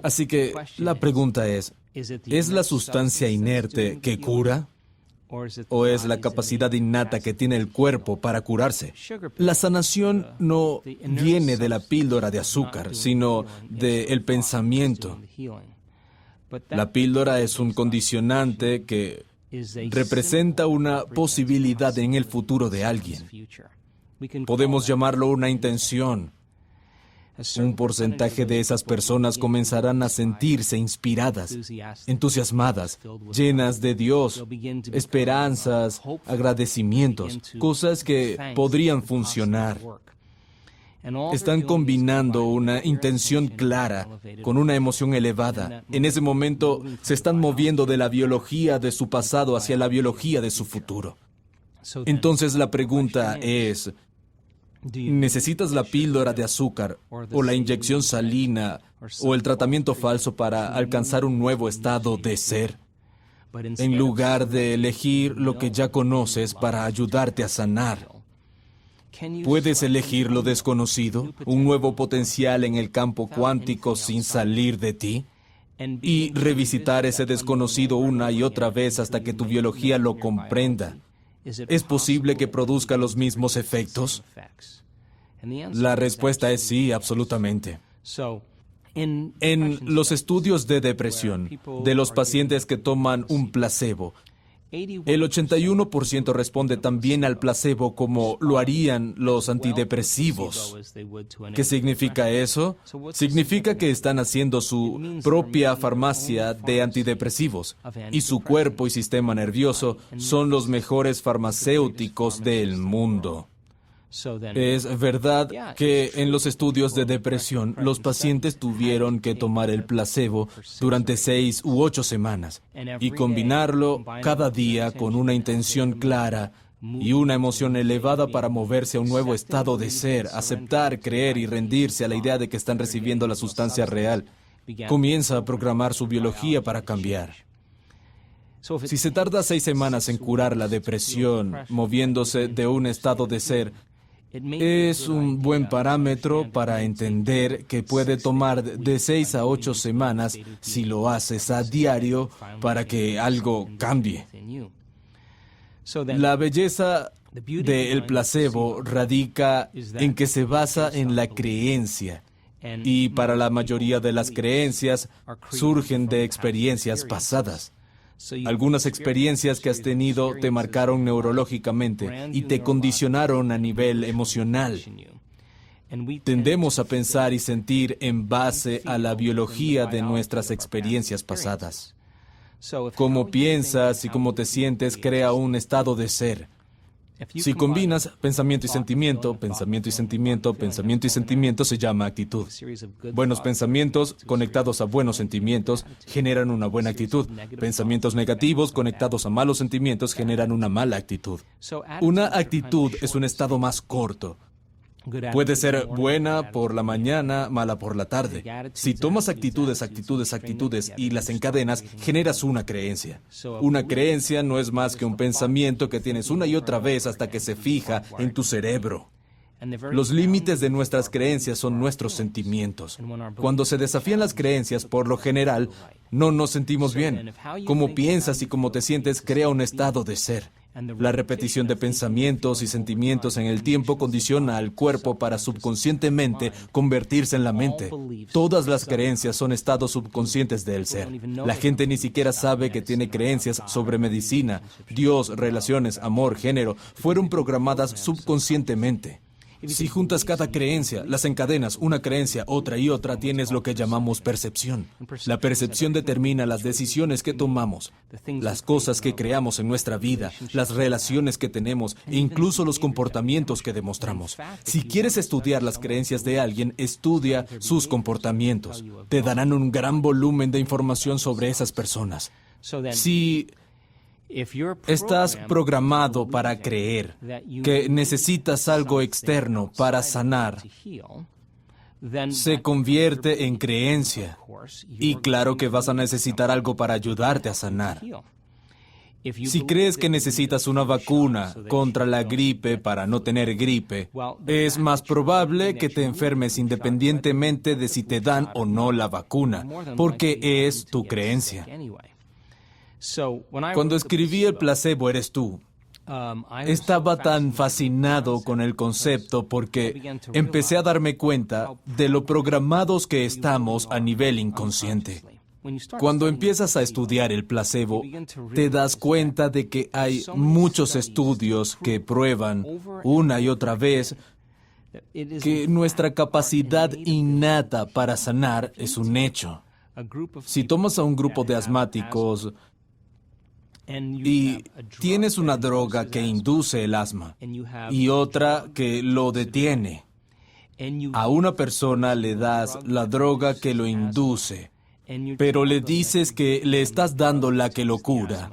Así que la pregunta ¿es la sustancia inerte que cura? ¿O es la capacidad innata que tiene el cuerpo para curarse? La sanación no viene de la píldora de azúcar, sino del pensamiento. La píldora es un condicionante que representa una posibilidad en el futuro de alguien. Podemos llamarlo una intención. Un porcentaje de esas personas comenzarán a sentirse inspiradas, entusiasmadas, llenas de Dios, esperanzas, agradecimientos, cosas que podrían funcionar. Están combinando una intención clara con una emoción elevada. En ese momento se están moviendo de la biología de su pasado hacia la biología de su futuro. Entonces la pregunta es: ¿necesitas la píldora de azúcar o la inyección salina o el tratamiento falso para alcanzar un nuevo estado de ser, en lugar de elegir lo que ya conoces para ayudarte a sanar? ¿Puedes elegir lo desconocido, un nuevo potencial en el campo cuántico sin salir de ti? Y revisitar ese desconocido una y otra vez hasta que tu biología lo comprenda. ¿Es posible que produzca los mismos efectos? La respuesta es sí, absolutamente. En los estudios de depresión, de los pacientes que toman un placebo, el 81% responde tan bien al placebo como lo harían los antidepresivos. ¿Qué significa eso? Significa que están haciendo su propia farmacia de antidepresivos y su cuerpo y sistema nervioso son los mejores farmacéuticos del mundo. Es verdad que en los estudios de depresión, los pacientes tuvieron que tomar el placebo durante 6 u 8 semanas y combinarlo cada día con una intención clara y una emoción elevada para moverse a un nuevo estado de ser, aceptar, creer y rendirse a la idea de que están recibiendo la sustancia real. Comienza a programar su biología para cambiar. Si se tarda 6 semanas en curar la depresión, moviéndose de un estado de ser, es un buen parámetro para entender que puede tomar de 6 a 8 semanas si lo haces a diario para que algo cambie. La belleza del placebo radica en que se basa en la creencia y para la mayoría de las creencias surgen de experiencias pasadas. Algunas experiencias que has tenido te marcaron neurológicamente y te condicionaron a nivel emocional. Tendemos a pensar y sentir en base a la biología de nuestras experiencias pasadas. Cómo piensas y cómo te sientes crea un estado de ser. Si combinas pensamiento y sentimiento, pensamiento y sentimiento, pensamiento y sentimiento, se llama actitud. Buenos pensamientos conectados a buenos sentimientos generan una buena actitud. Pensamientos negativos conectados a malos sentimientos generan una mala actitud. Una actitud es un estado más corto. Puede ser buena por la mañana, mala por la tarde. Si tomas actitudes y las encadenas, generas una creencia. Una creencia no es más que un pensamiento que tienes una y otra vez hasta que se fija en tu cerebro. Los límites de nuestras creencias son nuestros sentimientos. Cuando se desafían las creencias, por lo general, no nos sentimos bien. Cómo piensas y cómo te sientes crea un estado de ser. La repetición de pensamientos y sentimientos en el tiempo condiciona al cuerpo para subconscientemente convertirse en la mente. Todas las creencias son estados subconscientes del ser. La gente ni siquiera sabe que tiene creencias sobre medicina, Dios, relaciones, amor, género. Fueron programadas subconscientemente. Si juntas cada creencia, las encadenas, una creencia, otra y otra, tienes lo que llamamos percepción. La percepción determina las decisiones que tomamos, las cosas que creamos en nuestra vida, las relaciones que tenemos e incluso los comportamientos que demostramos. Si quieres estudiar las creencias de alguien, estudia sus comportamientos. Te darán un gran volumen de información sobre esas personas. Si Estás programado para creer que necesitas algo externo para sanar. Se convierte en creencia. Y claro que vas a necesitar algo para ayudarte a sanar. Si crees que necesitas una vacuna contra la gripe para no tener gripe, es más probable que te enfermes independientemente de si te dan o no la vacuna, porque es tu creencia. Cuando escribí El placebo eres tú, estaba tan fascinado con el concepto porque empecé a darme cuenta de lo programados que estamos a nivel inconsciente. Cuando empiezas a estudiar el placebo, te das cuenta de que hay muchos estudios que prueban una y otra vez que nuestra capacidad innata para sanar es un hecho. Si tomas a un grupo de asmáticos y tienes una droga que induce el asma y otra que lo detiene, a una persona le das la droga que lo induce, pero le dices que le estás dando la que lo cura.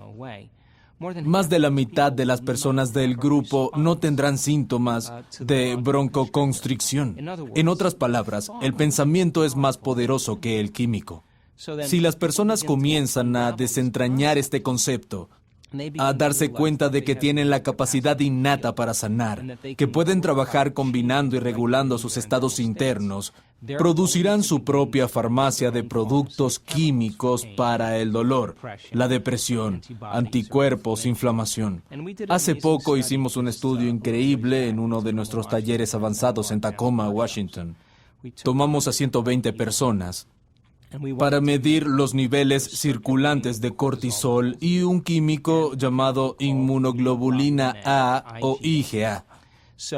Más de la mitad de las personas del grupo no tendrán síntomas de broncoconstricción. En otras palabras, el pensamiento es más poderoso que el químico. Si las personas comienzan a desentrañar este concepto, a darse cuenta de que tienen la capacidad innata para sanar, que pueden trabajar combinando y regulando sus estados internos, producirán su propia farmacia de productos químicos para el dolor, la depresión, anticuerpos, inflamación. Hace poco hicimos un estudio increíble en uno de nuestros talleres avanzados en Tacoma, Washington. Tomamos a 120 personas para medir los niveles circulantes de cortisol y un químico llamado inmunoglobulina A o IgA.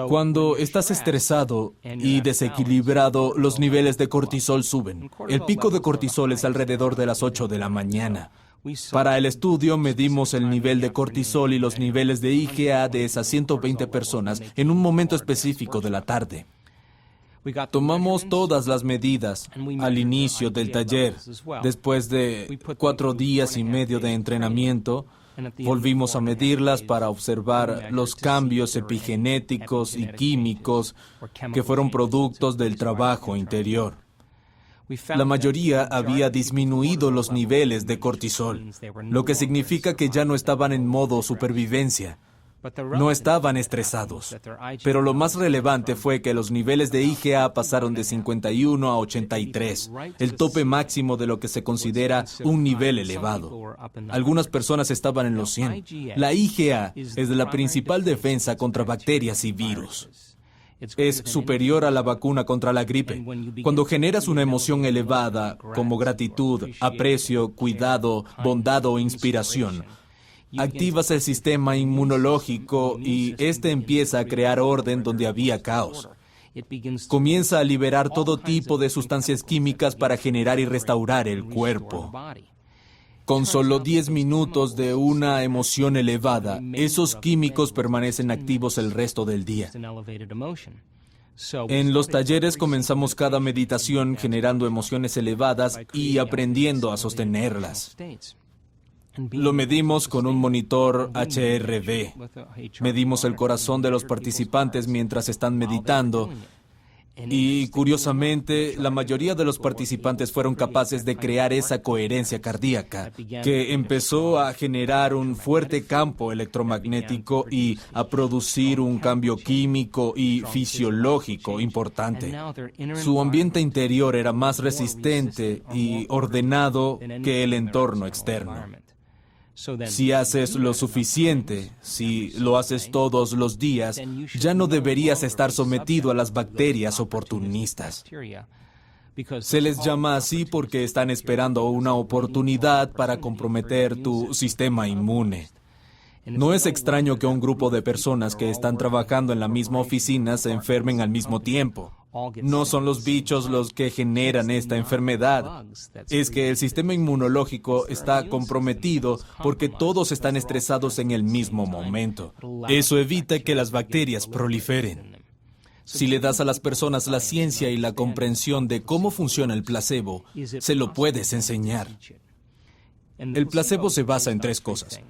Cuando estás estresado y desequilibrado, los niveles de cortisol suben. El pico de cortisol es alrededor de las 8 de la mañana. Para el estudio medimos el nivel de cortisol y los niveles de IgA de esas 120 personas en un momento específico de la tarde. Tomamos todas las medidas al inicio del taller. Después de 4 días y medio de entrenamiento, volvimos a medirlas para observar los cambios epigenéticos y químicos que fueron productos del trabajo interior. La mayoría había disminuido los niveles de cortisol, lo que significa que ya no estaban en modo supervivencia. No estaban estresados, pero lo más relevante fue que los niveles de IgA pasaron de 51 a 83, el tope máximo de lo que se considera un nivel elevado. Algunas personas estaban en los 100. La IgA es la principal defensa contra bacterias y virus. Es superior a la vacuna contra la gripe. Cuando generas una emoción elevada, como gratitud, aprecio, cuidado, bondad o inspiración, activas el sistema inmunológico y este empieza a crear orden donde había caos. Comienza a liberar todo tipo de sustancias químicas para generar y restaurar el cuerpo. Con solo 10 minutos de una emoción elevada, esos químicos permanecen activos el resto del día. En los talleres comenzamos cada meditación generando emociones elevadas y aprendiendo a sostenerlas. Lo medimos con un monitor HRV. Medimos el corazón de los participantes mientras están meditando. Y curiosamente, la mayoría de los participantes fueron capaces de crear esa coherencia cardíaca, que empezó a generar un fuerte campo electromagnético y a producir un cambio químico y fisiológico importante. Su ambiente interior era más resistente y ordenado que el entorno externo. Si haces lo suficiente, si lo haces todos los días, ya no deberías estar sometido a las bacterias oportunistas. Se les llama así porque están esperando una oportunidad para comprometer tu sistema inmune. No es extraño que un grupo de personas que están trabajando en la misma oficina se enfermen al mismo tiempo. No son los bichos los que generan esta enfermedad. Es que el sistema inmunológico está comprometido porque todos están estresados en el mismo momento. Eso evita que las bacterias proliferen. Si le das a las personas la ciencia y la comprensión de cómo funciona el placebo, se lo puedes enseñar. El placebo se basa en 3 cosas.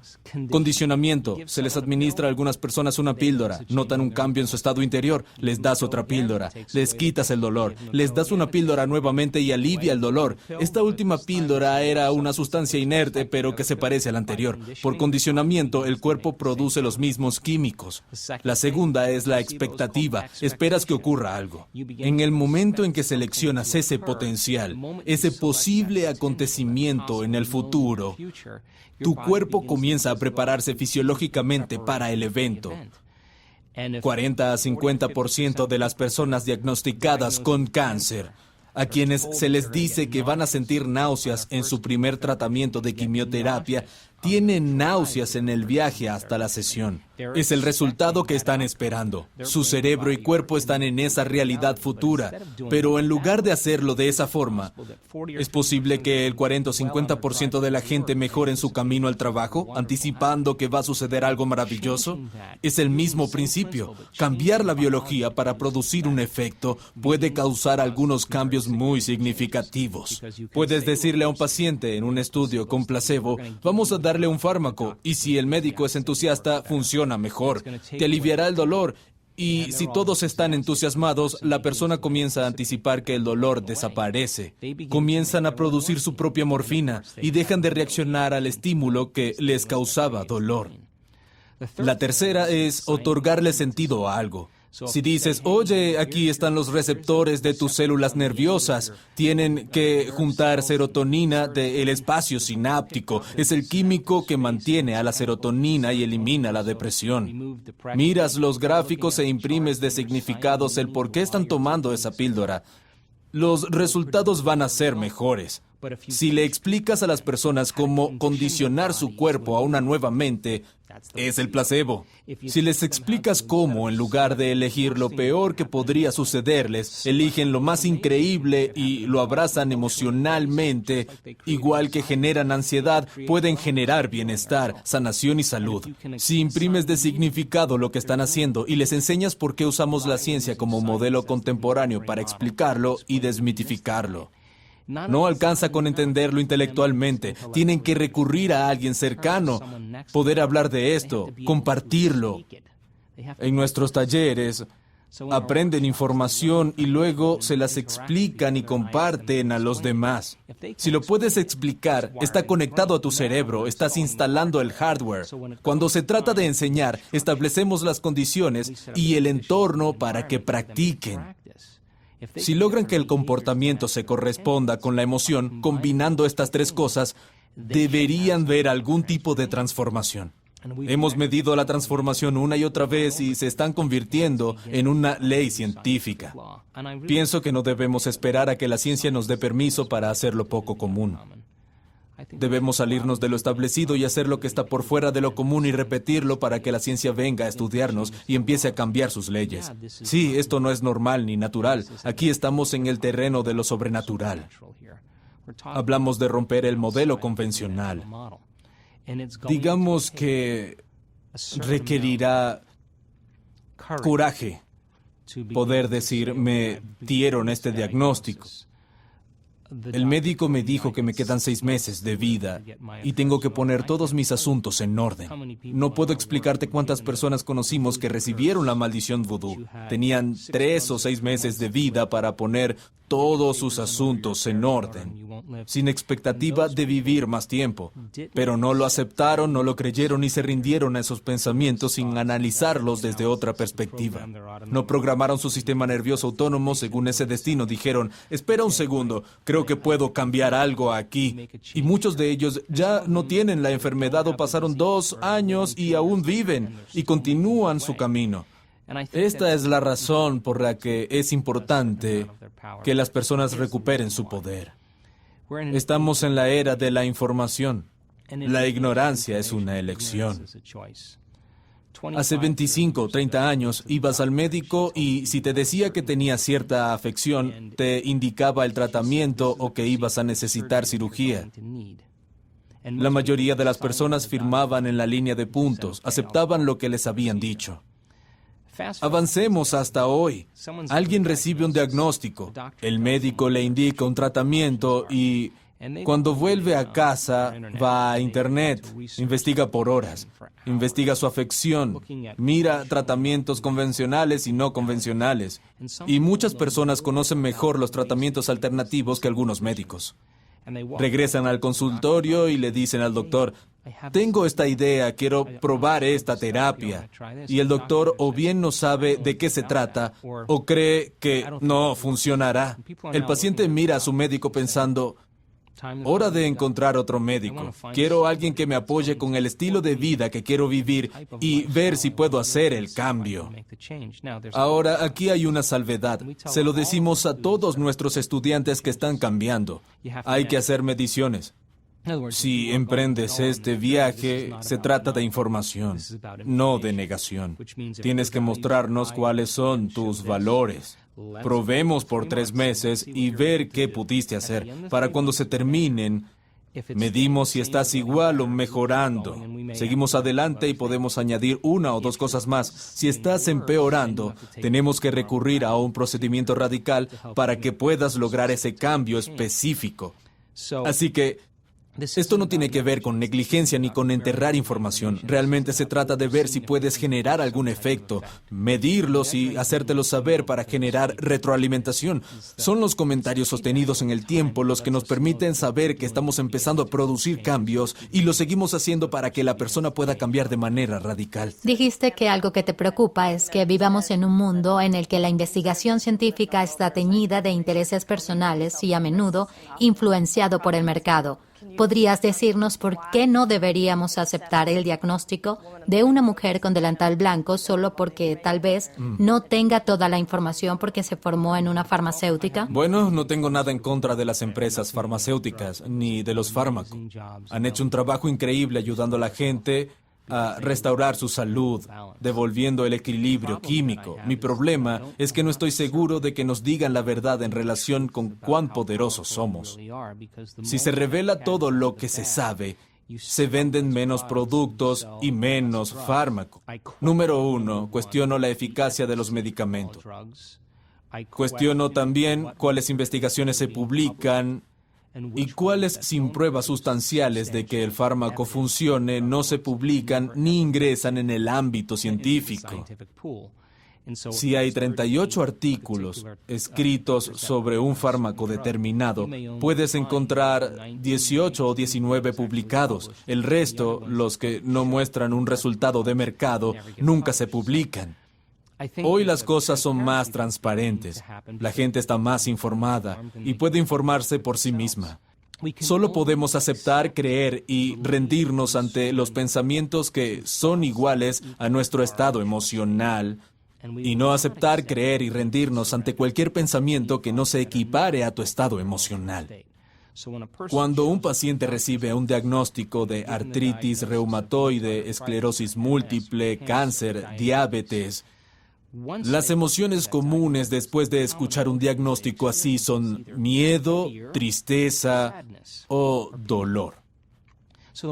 Condicionamiento. Se les administra a algunas personas una píldora, notan un cambio en su estado interior, les das otra píldora, les quitas el dolor, les das una píldora nuevamente y alivia el dolor. Esta última píldora era una sustancia inerte, pero que se parece a la anterior. Por condicionamiento, el cuerpo produce los mismos químicos. La segunda es la expectativa. Esperas que ocurra algo. En el momento en que seleccionas ese potencial, ese posible acontecimiento en el futuro, tu cuerpo comienza a prepararse fisiológicamente para el evento. 40 a 50% de las personas diagnosticadas con cáncer, a quienes se les dice que van a sentir náuseas en su primer tratamiento de quimioterapia, tienen náuseas en el viaje hasta la sesión. Es el resultado que están esperando. Su cerebro y cuerpo están en esa realidad futura, pero en lugar de hacerlo de esa forma, ¿es posible que el 40 o 50% de la gente mejore en su camino al trabajo, anticipando que va a suceder algo maravilloso? Es el mismo principio. Cambiar la biología para producir un efecto puede causar algunos cambios muy significativos. Puedes decirle a un paciente en un estudio con placebo, vamos a darle un fármaco, y si el médico es entusiasta, funciona mejor, te aliviará el dolor. Y si todos están entusiasmados, la persona comienza a anticipar que el dolor desaparece. Comienzan a producir su propia morfina y dejan de reaccionar al estímulo que les causaba dolor. La tercera es otorgarle sentido a algo. Si dices, oye, aquí están los receptores de tus células nerviosas, tienen que juntar serotonina del espacio sináptico. Es el químico que mantiene a la serotonina y elimina la depresión. Miras los gráficos e imprimes de significados el por qué están tomando esa píldora. Los resultados van a ser mejores. Si le explicas a las personas cómo condicionar su cuerpo a una nueva mente, es el placebo. Si les explicas cómo, en lugar de elegir lo peor que podría sucederles, eligen lo más increíble y lo abrazan emocionalmente, igual que generan ansiedad, pueden generar bienestar, sanación y salud. Si imprimes de significado lo que están haciendo y les enseñas por qué usamos la ciencia como modelo contemporáneo para explicarlo y desmitificarlo. No alcanza con entenderlo intelectualmente. Tienen que recurrir a alguien cercano, poder hablar de esto, compartirlo. En nuestros talleres aprenden información y luego se las explican y comparten a los demás. Si lo puedes explicar, está conectado a tu cerebro, estás instalando el hardware. Cuando se trata de enseñar, establecemos las condiciones y el entorno para que practiquen. Si logran que el comportamiento se corresponda con la emoción, combinando estas 3 cosas, deberían ver algún tipo de transformación. Hemos medido la transformación una y otra vez y se están convirtiendo en una ley científica. Pienso que no debemos esperar a que la ciencia nos dé permiso para hacerlo poco común. Debemos salirnos de lo establecido y hacer lo que está por fuera de lo común y repetirlo para que la ciencia venga a estudiarnos y empiece a cambiar sus leyes. Sí, esto no es normal ni natural. Aquí estamos en el terreno de lo sobrenatural. Hablamos de romper el modelo convencional. Digamos que requerirá coraje poder decir, me dieron este diagnóstico. El médico me dijo que me quedan 6 meses de vida y tengo que poner todos mis asuntos en orden. No puedo explicarte cuántas personas conocimos que recibieron la maldición vudú. Tenían 3 o 6 meses de vida para poner todos sus asuntos en orden, sin expectativa de vivir más tiempo. Pero no lo aceptaron, no lo creyeron y se rindieron a esos pensamientos sin analizarlos desde otra perspectiva. No programaron su sistema nervioso autónomo según ese destino. Dijeron, espera un segundo, creo que puedo cambiar algo aquí. Y muchos de ellos ya no tienen la enfermedad o pasaron 2 años y aún viven y continúan su camino. Esta es la razón por la que es importante que las personas recuperen su poder. Estamos en la era de la información. La ignorancia es una elección. Hace 25 o 30 años ibas al médico y si te decía que tenías cierta afección, te indicaba el tratamiento o que ibas a necesitar cirugía. La mayoría de las personas firmaban en la línea de puntos, aceptaban lo que les habían dicho. Avancemos hasta hoy. Alguien recibe un diagnóstico, el médico le indica un tratamiento y Cuando vuelve a casa, va a Internet, investiga por horas, investiga su afección, mira tratamientos convencionales y no convencionales. Y muchas personas conocen mejor los tratamientos alternativos que algunos médicos. Regresan al consultorio y le dicen al doctor, tengo esta idea, quiero probar esta terapia. Y el doctor o bien no sabe de qué se trata o cree que no funcionará. El paciente mira a su médico pensando, hora de encontrar otro médico. Quiero a alguien que me apoye con el estilo de vida que quiero vivir y ver si puedo hacer el cambio. Ahora, aquí hay una salvedad. Se lo decimos a todos nuestros estudiantes que están cambiando. Hay que hacer mediciones. Si emprendes este viaje, se trata de información, no de negación. Tienes que mostrarnos cuáles son tus valores. Probemos por 3 meses y ver qué pudiste hacer. Para cuando se terminen, medimos si estás igual o mejorando. Seguimos adelante y podemos añadir 1 o 2 cosas más. Si estás empeorando, tenemos que recurrir a un procedimiento radical para que puedas lograr ese cambio específico. Así que esto no tiene que ver con negligencia ni con enterrar información. Realmente se trata de ver si puedes generar algún efecto, medirlos y hacértelos saber para generar retroalimentación. Son los comentarios sostenidos en el tiempo los que nos permiten saber que estamos empezando a producir cambios y lo seguimos haciendo para que la persona pueda cambiar de manera radical. Dijiste que algo que te preocupa es que vivamos en un mundo en el que la investigación científica está teñida de intereses personales y a menudo influenciado por el mercado. ¿Podrías decirnos por qué no deberíamos aceptar el diagnóstico de una mujer con delantal blanco solo porque tal vez no tenga toda la información porque se formó en una farmacéutica? Bueno, no tengo nada en contra de las empresas farmacéuticas ni de los fármacos. Han hecho un trabajo increíble ayudando a la gente a restaurar su salud, devolviendo el equilibrio químico. Mi problema es que no estoy seguro de que nos digan la verdad en relación con cuán poderosos somos. Si se revela todo lo que se sabe, se venden menos productos y menos fármacos. Número 1, cuestiono la eficacia de los medicamentos. Cuestiono también cuáles investigaciones se publican y cuáles sin pruebas sustanciales de que el fármaco funcione no se publican ni ingresan en el ámbito científico. Si hay 38 artículos escritos sobre un fármaco determinado, puedes encontrar 18 o 19 publicados. El resto, los que no muestran un resultado de mercado, nunca se publican. Hoy las cosas son más transparentes, la gente está más informada y puede informarse por sí misma. Solo podemos aceptar, creer y rendirnos ante los pensamientos que son iguales a nuestro estado emocional y no aceptar, creer y rendirnos ante cualquier pensamiento que no se equipare a tu estado emocional. Cuando un paciente recibe un diagnóstico de artritis reumatoide, esclerosis múltiple, cáncer, diabetes, las emociones comunes después de escuchar un diagnóstico así son miedo, tristeza o dolor.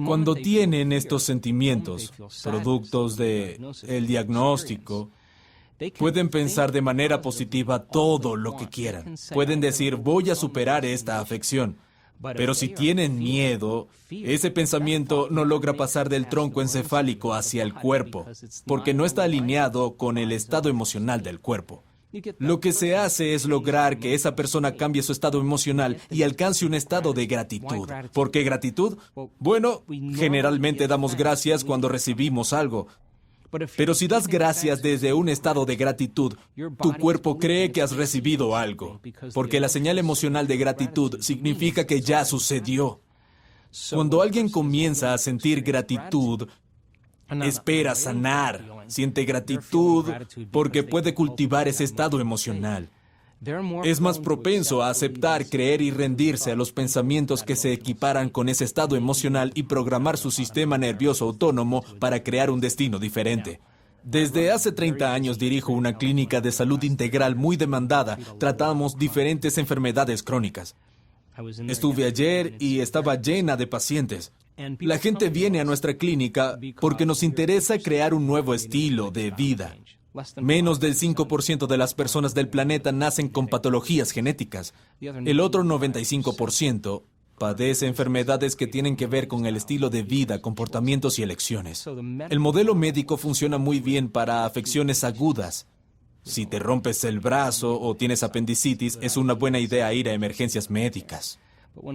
Cuando tienen estos sentimientos, productos del diagnóstico, pueden pensar de manera positiva todo lo que quieran. Pueden decir, voy a superar esta afección. Pero si tienen miedo, ese pensamiento no logra pasar del tronco encefálico hacia el cuerpo, porque no está alineado con el estado emocional del cuerpo. Lo que se hace es lograr que esa persona cambie su estado emocional y alcance un estado de gratitud. ¿Por qué gratitud? Bueno, generalmente damos gracias cuando recibimos algo. Pero si das gracias desde un estado de gratitud, tu cuerpo cree que has recibido algo, porque la señal emocional de gratitud significa que ya sucedió. Cuando alguien comienza a sentir gratitud, espera sanar, siente gratitud porque puede cultivar ese estado emocional. Es más propenso a aceptar, creer y rendirse a los pensamientos que se equiparan con ese estado emocional y programar su sistema nervioso autónomo para crear un destino diferente. Desde hace 30 años dirijo una clínica de salud integral muy demandada. Tratamos diferentes enfermedades crónicas. Estuve ayer y estaba llena de pacientes. La gente viene a nuestra clínica porque nos interesa crear un nuevo estilo de vida. Menos del 5% de las personas del planeta nacen con patologías genéticas. El otro 95% padece enfermedades que tienen que ver con el estilo de vida, comportamientos y elecciones. El modelo médico funciona muy bien para afecciones agudas. Si te rompes el brazo o tienes apendicitis, es una buena idea ir a emergencias médicas.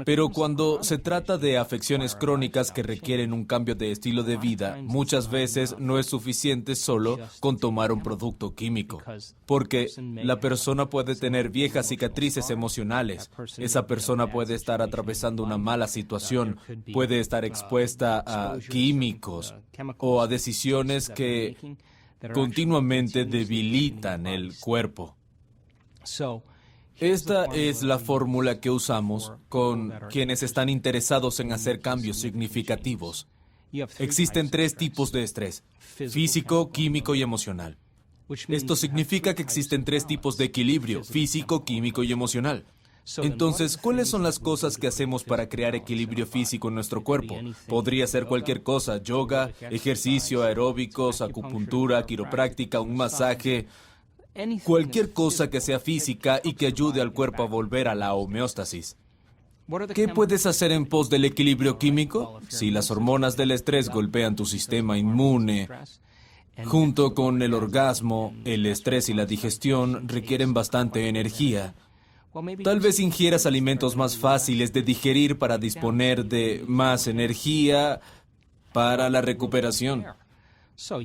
Pero cuando se trata de afecciones crónicas que requieren un cambio de estilo de vida, muchas veces no es suficiente solo con tomar un producto químico, porque la persona puede tener viejas cicatrices emocionales. Esa persona puede estar atravesando una mala situación, puede estar expuesta a químicos o a decisiones que continuamente debilitan el cuerpo. Esta es la fórmula que usamos con quienes están interesados en hacer cambios significativos. Existen 3 tipos de estrés: físico, químico y emocional. Esto significa que existen 3 tipos de equilibrio: físico, químico y emocional. Entonces, ¿cuáles son las cosas que hacemos para crear equilibrio físico en nuestro cuerpo? Podría ser cualquier cosa: yoga, ejercicio, aeróbicos, acupuntura, quiropráctica, un masaje. Cualquier cosa que sea física y que ayude al cuerpo a volver a la homeostasis. ¿Qué puedes hacer en pos del equilibrio químico? Si las hormonas del estrés golpean tu sistema inmune, junto con el orgasmo, el estrés y la digestión requieren bastante energía. Tal vez ingieras alimentos más fáciles de digerir para disponer de más energía para la recuperación.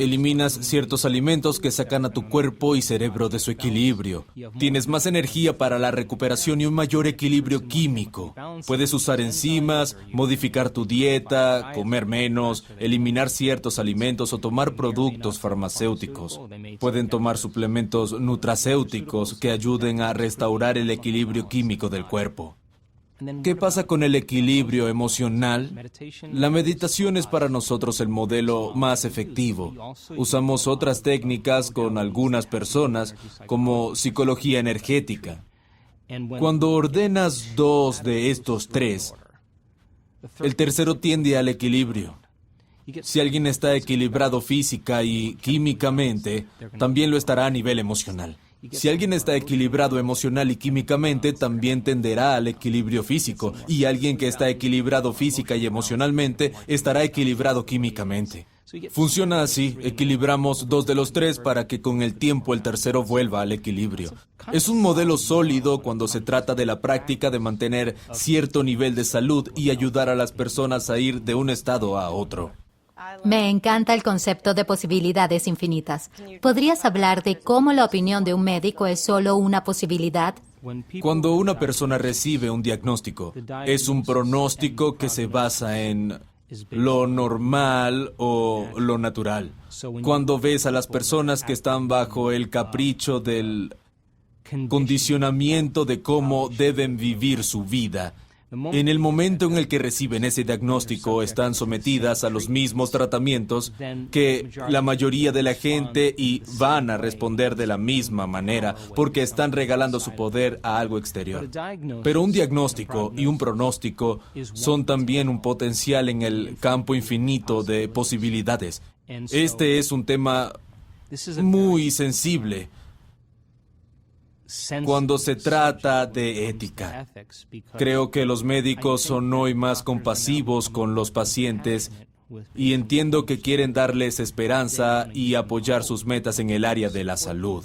Eliminas ciertos alimentos que sacan a tu cuerpo y cerebro de su equilibrio. Tienes más energía para la recuperación y un mayor equilibrio químico. Puedes usar enzimas, modificar tu dieta, comer menos, eliminar ciertos alimentos o tomar productos farmacéuticos. Pueden tomar suplementos nutracéuticos que ayuden a restaurar el equilibrio químico del cuerpo. ¿Qué pasa con el equilibrio emocional? La meditación es para nosotros el modelo más efectivo. Usamos otras técnicas con algunas personas, como psicología energética. Cuando ordenas 2 de estos 3, el tercero tiende al equilibrio. Si alguien está equilibrado física y químicamente, también lo estará a nivel emocional. Si alguien está equilibrado emocional y químicamente, también tenderá al equilibrio físico. Y alguien que está equilibrado física y emocionalmente, estará equilibrado químicamente. Funciona así: equilibramos 2 de los 3 para que con el tiempo el tercero vuelva al equilibrio. Es un modelo sólido cuando se trata de la práctica de mantener cierto nivel de salud y ayudar a las personas a ir de un estado a otro. Me encanta el concepto de posibilidades infinitas. ¿Podrías hablar de cómo la opinión de un médico es solo una posibilidad? Cuando una persona recibe un diagnóstico, es un pronóstico que se basa en lo normal o lo natural. Cuando ves a las personas que están bajo el capricho del condicionamiento de cómo deben vivir su vida, en el momento en el que reciben ese diagnóstico, están sometidas a los mismos tratamientos que la mayoría de la gente y van a responder de la misma manera porque están regalando su poder a algo exterior. Pero un diagnóstico y un pronóstico son también un potencial en el campo infinito de posibilidades. Este es un tema muy sensible cuando se trata de ética. Creo que los médicos son hoy más compasivos con los pacientes y entiendo que quieren darles esperanza y apoyar sus metas en el área de la salud.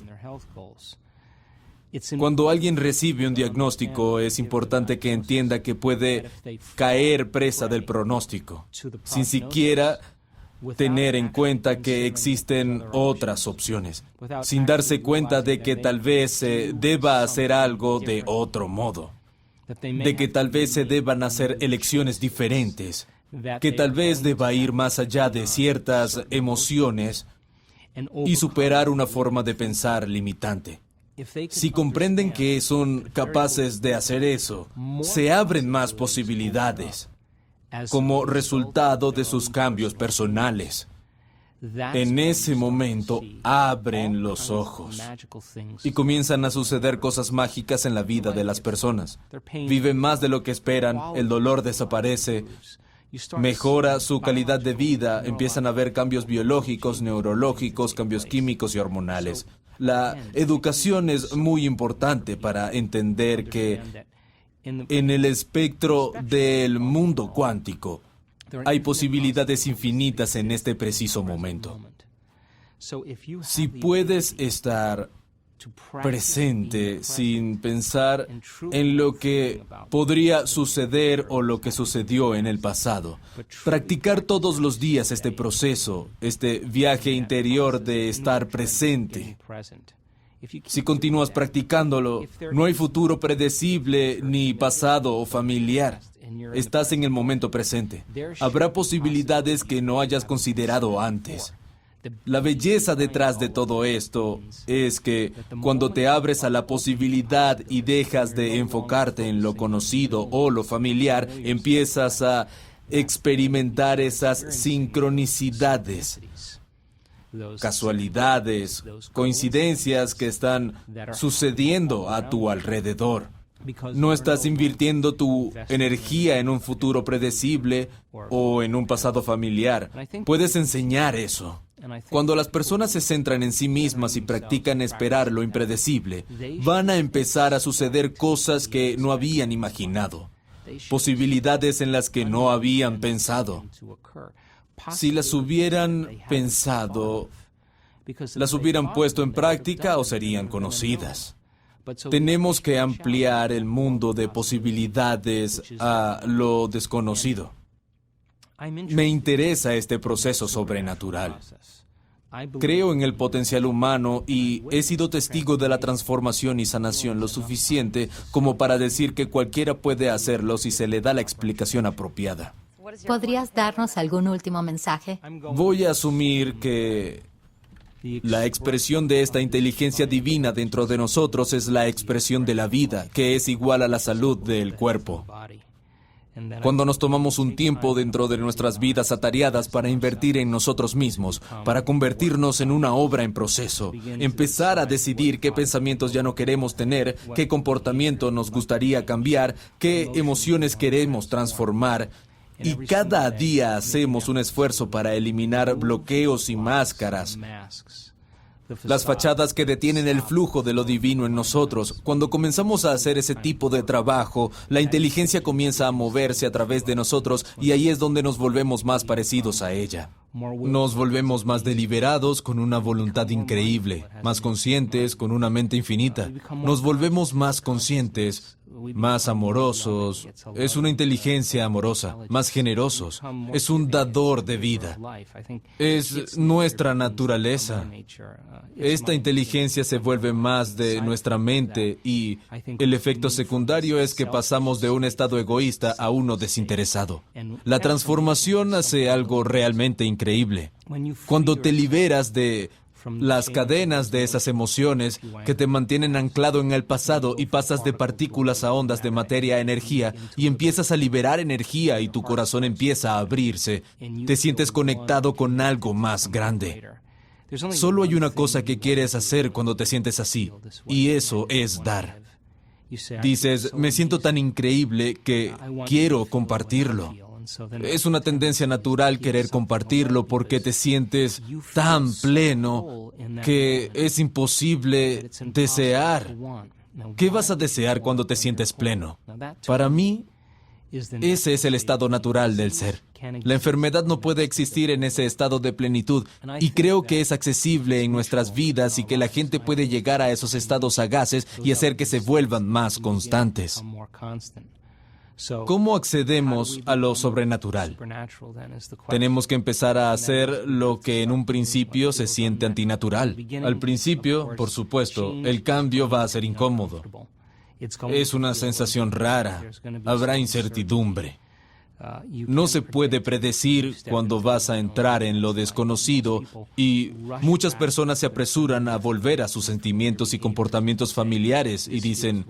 Cuando alguien recibe un diagnóstico, es importante que entienda que puede caer presa del pronóstico, sin siquiera tener en cuenta que existen otras opciones, sin darse cuenta de que tal vez se deba hacer algo de otro modo, de que tal vez se deban hacer elecciones diferentes, que tal vez deba ir más allá de ciertas emociones y superar una forma de pensar limitante. Si comprenden que son capaces de hacer eso, se abren más posibilidades como resultado de sus cambios personales. En ese momento abren los ojos y comienzan a suceder cosas mágicas en la vida de las personas. Viven más de lo que esperan, el dolor desaparece, mejora su calidad de vida, empiezan a haber cambios biológicos, neurológicos, cambios químicos y hormonales. La educación es muy importante para entender que En el espectro del mundo cuántico, hay posibilidades infinitas en este preciso momento. Si puedes estar presente sin pensar en lo que podría suceder o lo que sucedió en el pasado, practicar todos los días este proceso, este viaje interior de estar presente. Si continúas practicándolo, no hay futuro predecible ni pasado o familiar. Estás en el momento presente. Habrá posibilidades que no hayas considerado antes. La belleza detrás de todo esto es que cuando te abres a la posibilidad y dejas de enfocarte en lo conocido o lo familiar, empiezas a experimentar esas sincronicidades, casualidades, coincidencias que están sucediendo a tu alrededor. No estás invirtiendo tu energía en un futuro predecible o en un pasado familiar. Puedes enseñar eso. Cuando las personas se centran en sí mismas y practican esperar lo impredecible, van a empezar a suceder cosas que no habían imaginado, posibilidades en las que no habían pensado. Si las hubieran pensado, las hubieran puesto en práctica o serían conocidas. Tenemos que ampliar el mundo de posibilidades a lo desconocido. Me interesa este proceso sobrenatural. Creo en el potencial humano y he sido testigo de la transformación y sanación lo suficiente como para decir que cualquiera puede hacerlo si se le da la explicación apropiada. ¿Podrías darnos algún último mensaje? Voy a asumir que la expresión de esta inteligencia divina dentro de nosotros es la expresión de la vida, que es igual a la salud del cuerpo. Cuando nos tomamos un tiempo dentro de nuestras vidas atareadas para invertir en nosotros mismos, para convertirnos en una obra en proceso, empezar a decidir qué pensamientos ya no queremos tener, qué comportamiento nos gustaría cambiar, qué emociones queremos transformar, y cada día hacemos un esfuerzo para eliminar bloqueos y máscaras, las fachadas que detienen el flujo de lo divino en nosotros. Cuando comenzamos a hacer ese tipo de trabajo, la inteligencia comienza a moverse a través de nosotros y ahí es donde nos volvemos más parecidos a ella. Nos volvemos más deliberados con una voluntad increíble, más conscientes con una mente infinita. Nos volvemos más conscientes, más amorosos. Es una inteligencia amorosa, más generosos. Es un dador de vida. Es nuestra naturaleza. Esta inteligencia se vuelve más de nuestra mente y el efecto secundario es que pasamos de un estado egoísta a uno desinteresado. La transformación hace algo realmente increíble. Cuando te liberas de las cadenas de esas emociones que te mantienen anclado en el pasado y pasas de partículas a ondas de materia a energía y empiezas a liberar energía y tu corazón empieza a abrirse, te sientes conectado con algo más grande. Solo hay una cosa que quieres hacer cuando te sientes así, y eso es dar. Dices, me siento tan increíble que quiero compartirlo. Es una tendencia natural querer compartirlo porque te sientes tan pleno que es imposible desear. ¿Qué vas a desear cuando te sientes pleno? Para mí, ese es el estado natural del ser. La enfermedad no puede existir en ese estado de plenitud y creo que es accesible en nuestras vidas y que la gente puede llegar a esos estados sagaces y hacer que se vuelvan más constantes. ¿Cómo accedemos a lo sobrenatural? Tenemos que empezar a hacer lo que en un principio se siente antinatural. Al principio, por supuesto, el cambio va a ser incómodo. Es una sensación rara. Habrá incertidumbre. No se puede predecir cuándo vas a entrar en lo desconocido y muchas personas se apresuran a volver a sus sentimientos y comportamientos familiares y dicen,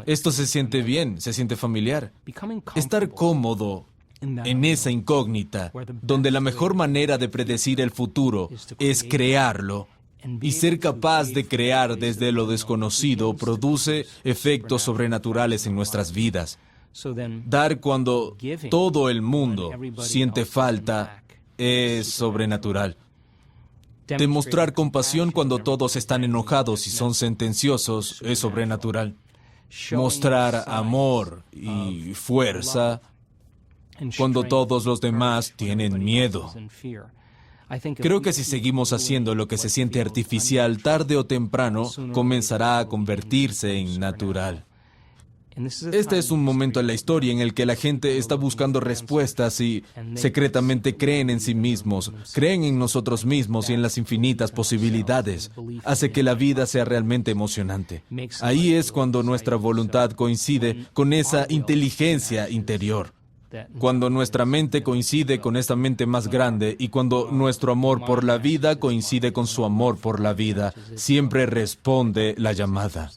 esto se siente bien, se siente familiar. Estar cómodo en esa incógnita, donde la mejor manera de predecir el futuro es crearlo, y ser capaz de crear desde lo desconocido produce efectos sobrenaturales en nuestras vidas. Dar cuando todo el mundo siente falta es sobrenatural. Demostrar compasión cuando todos están enojados y son sentenciosos es sobrenatural. mostrar amor y fuerza cuando todos los demás tienen miedo. Creo que si seguimos haciendo lo que se siente artificial, tarde o temprano comenzará a convertirse en natural. Este es un momento en la historia en el que la gente está buscando respuestas y secretamente creen en sí mismos, creen en nosotros mismos y en las infinitas posibilidades. Hace que la vida sea realmente emocionante. Ahí es cuando nuestra voluntad coincide con esa inteligencia interior. Cuando nuestra mente coincide con esa mente más grande y cuando nuestro amor por la vida coincide con su amor por la vida, siempre responde la llamada.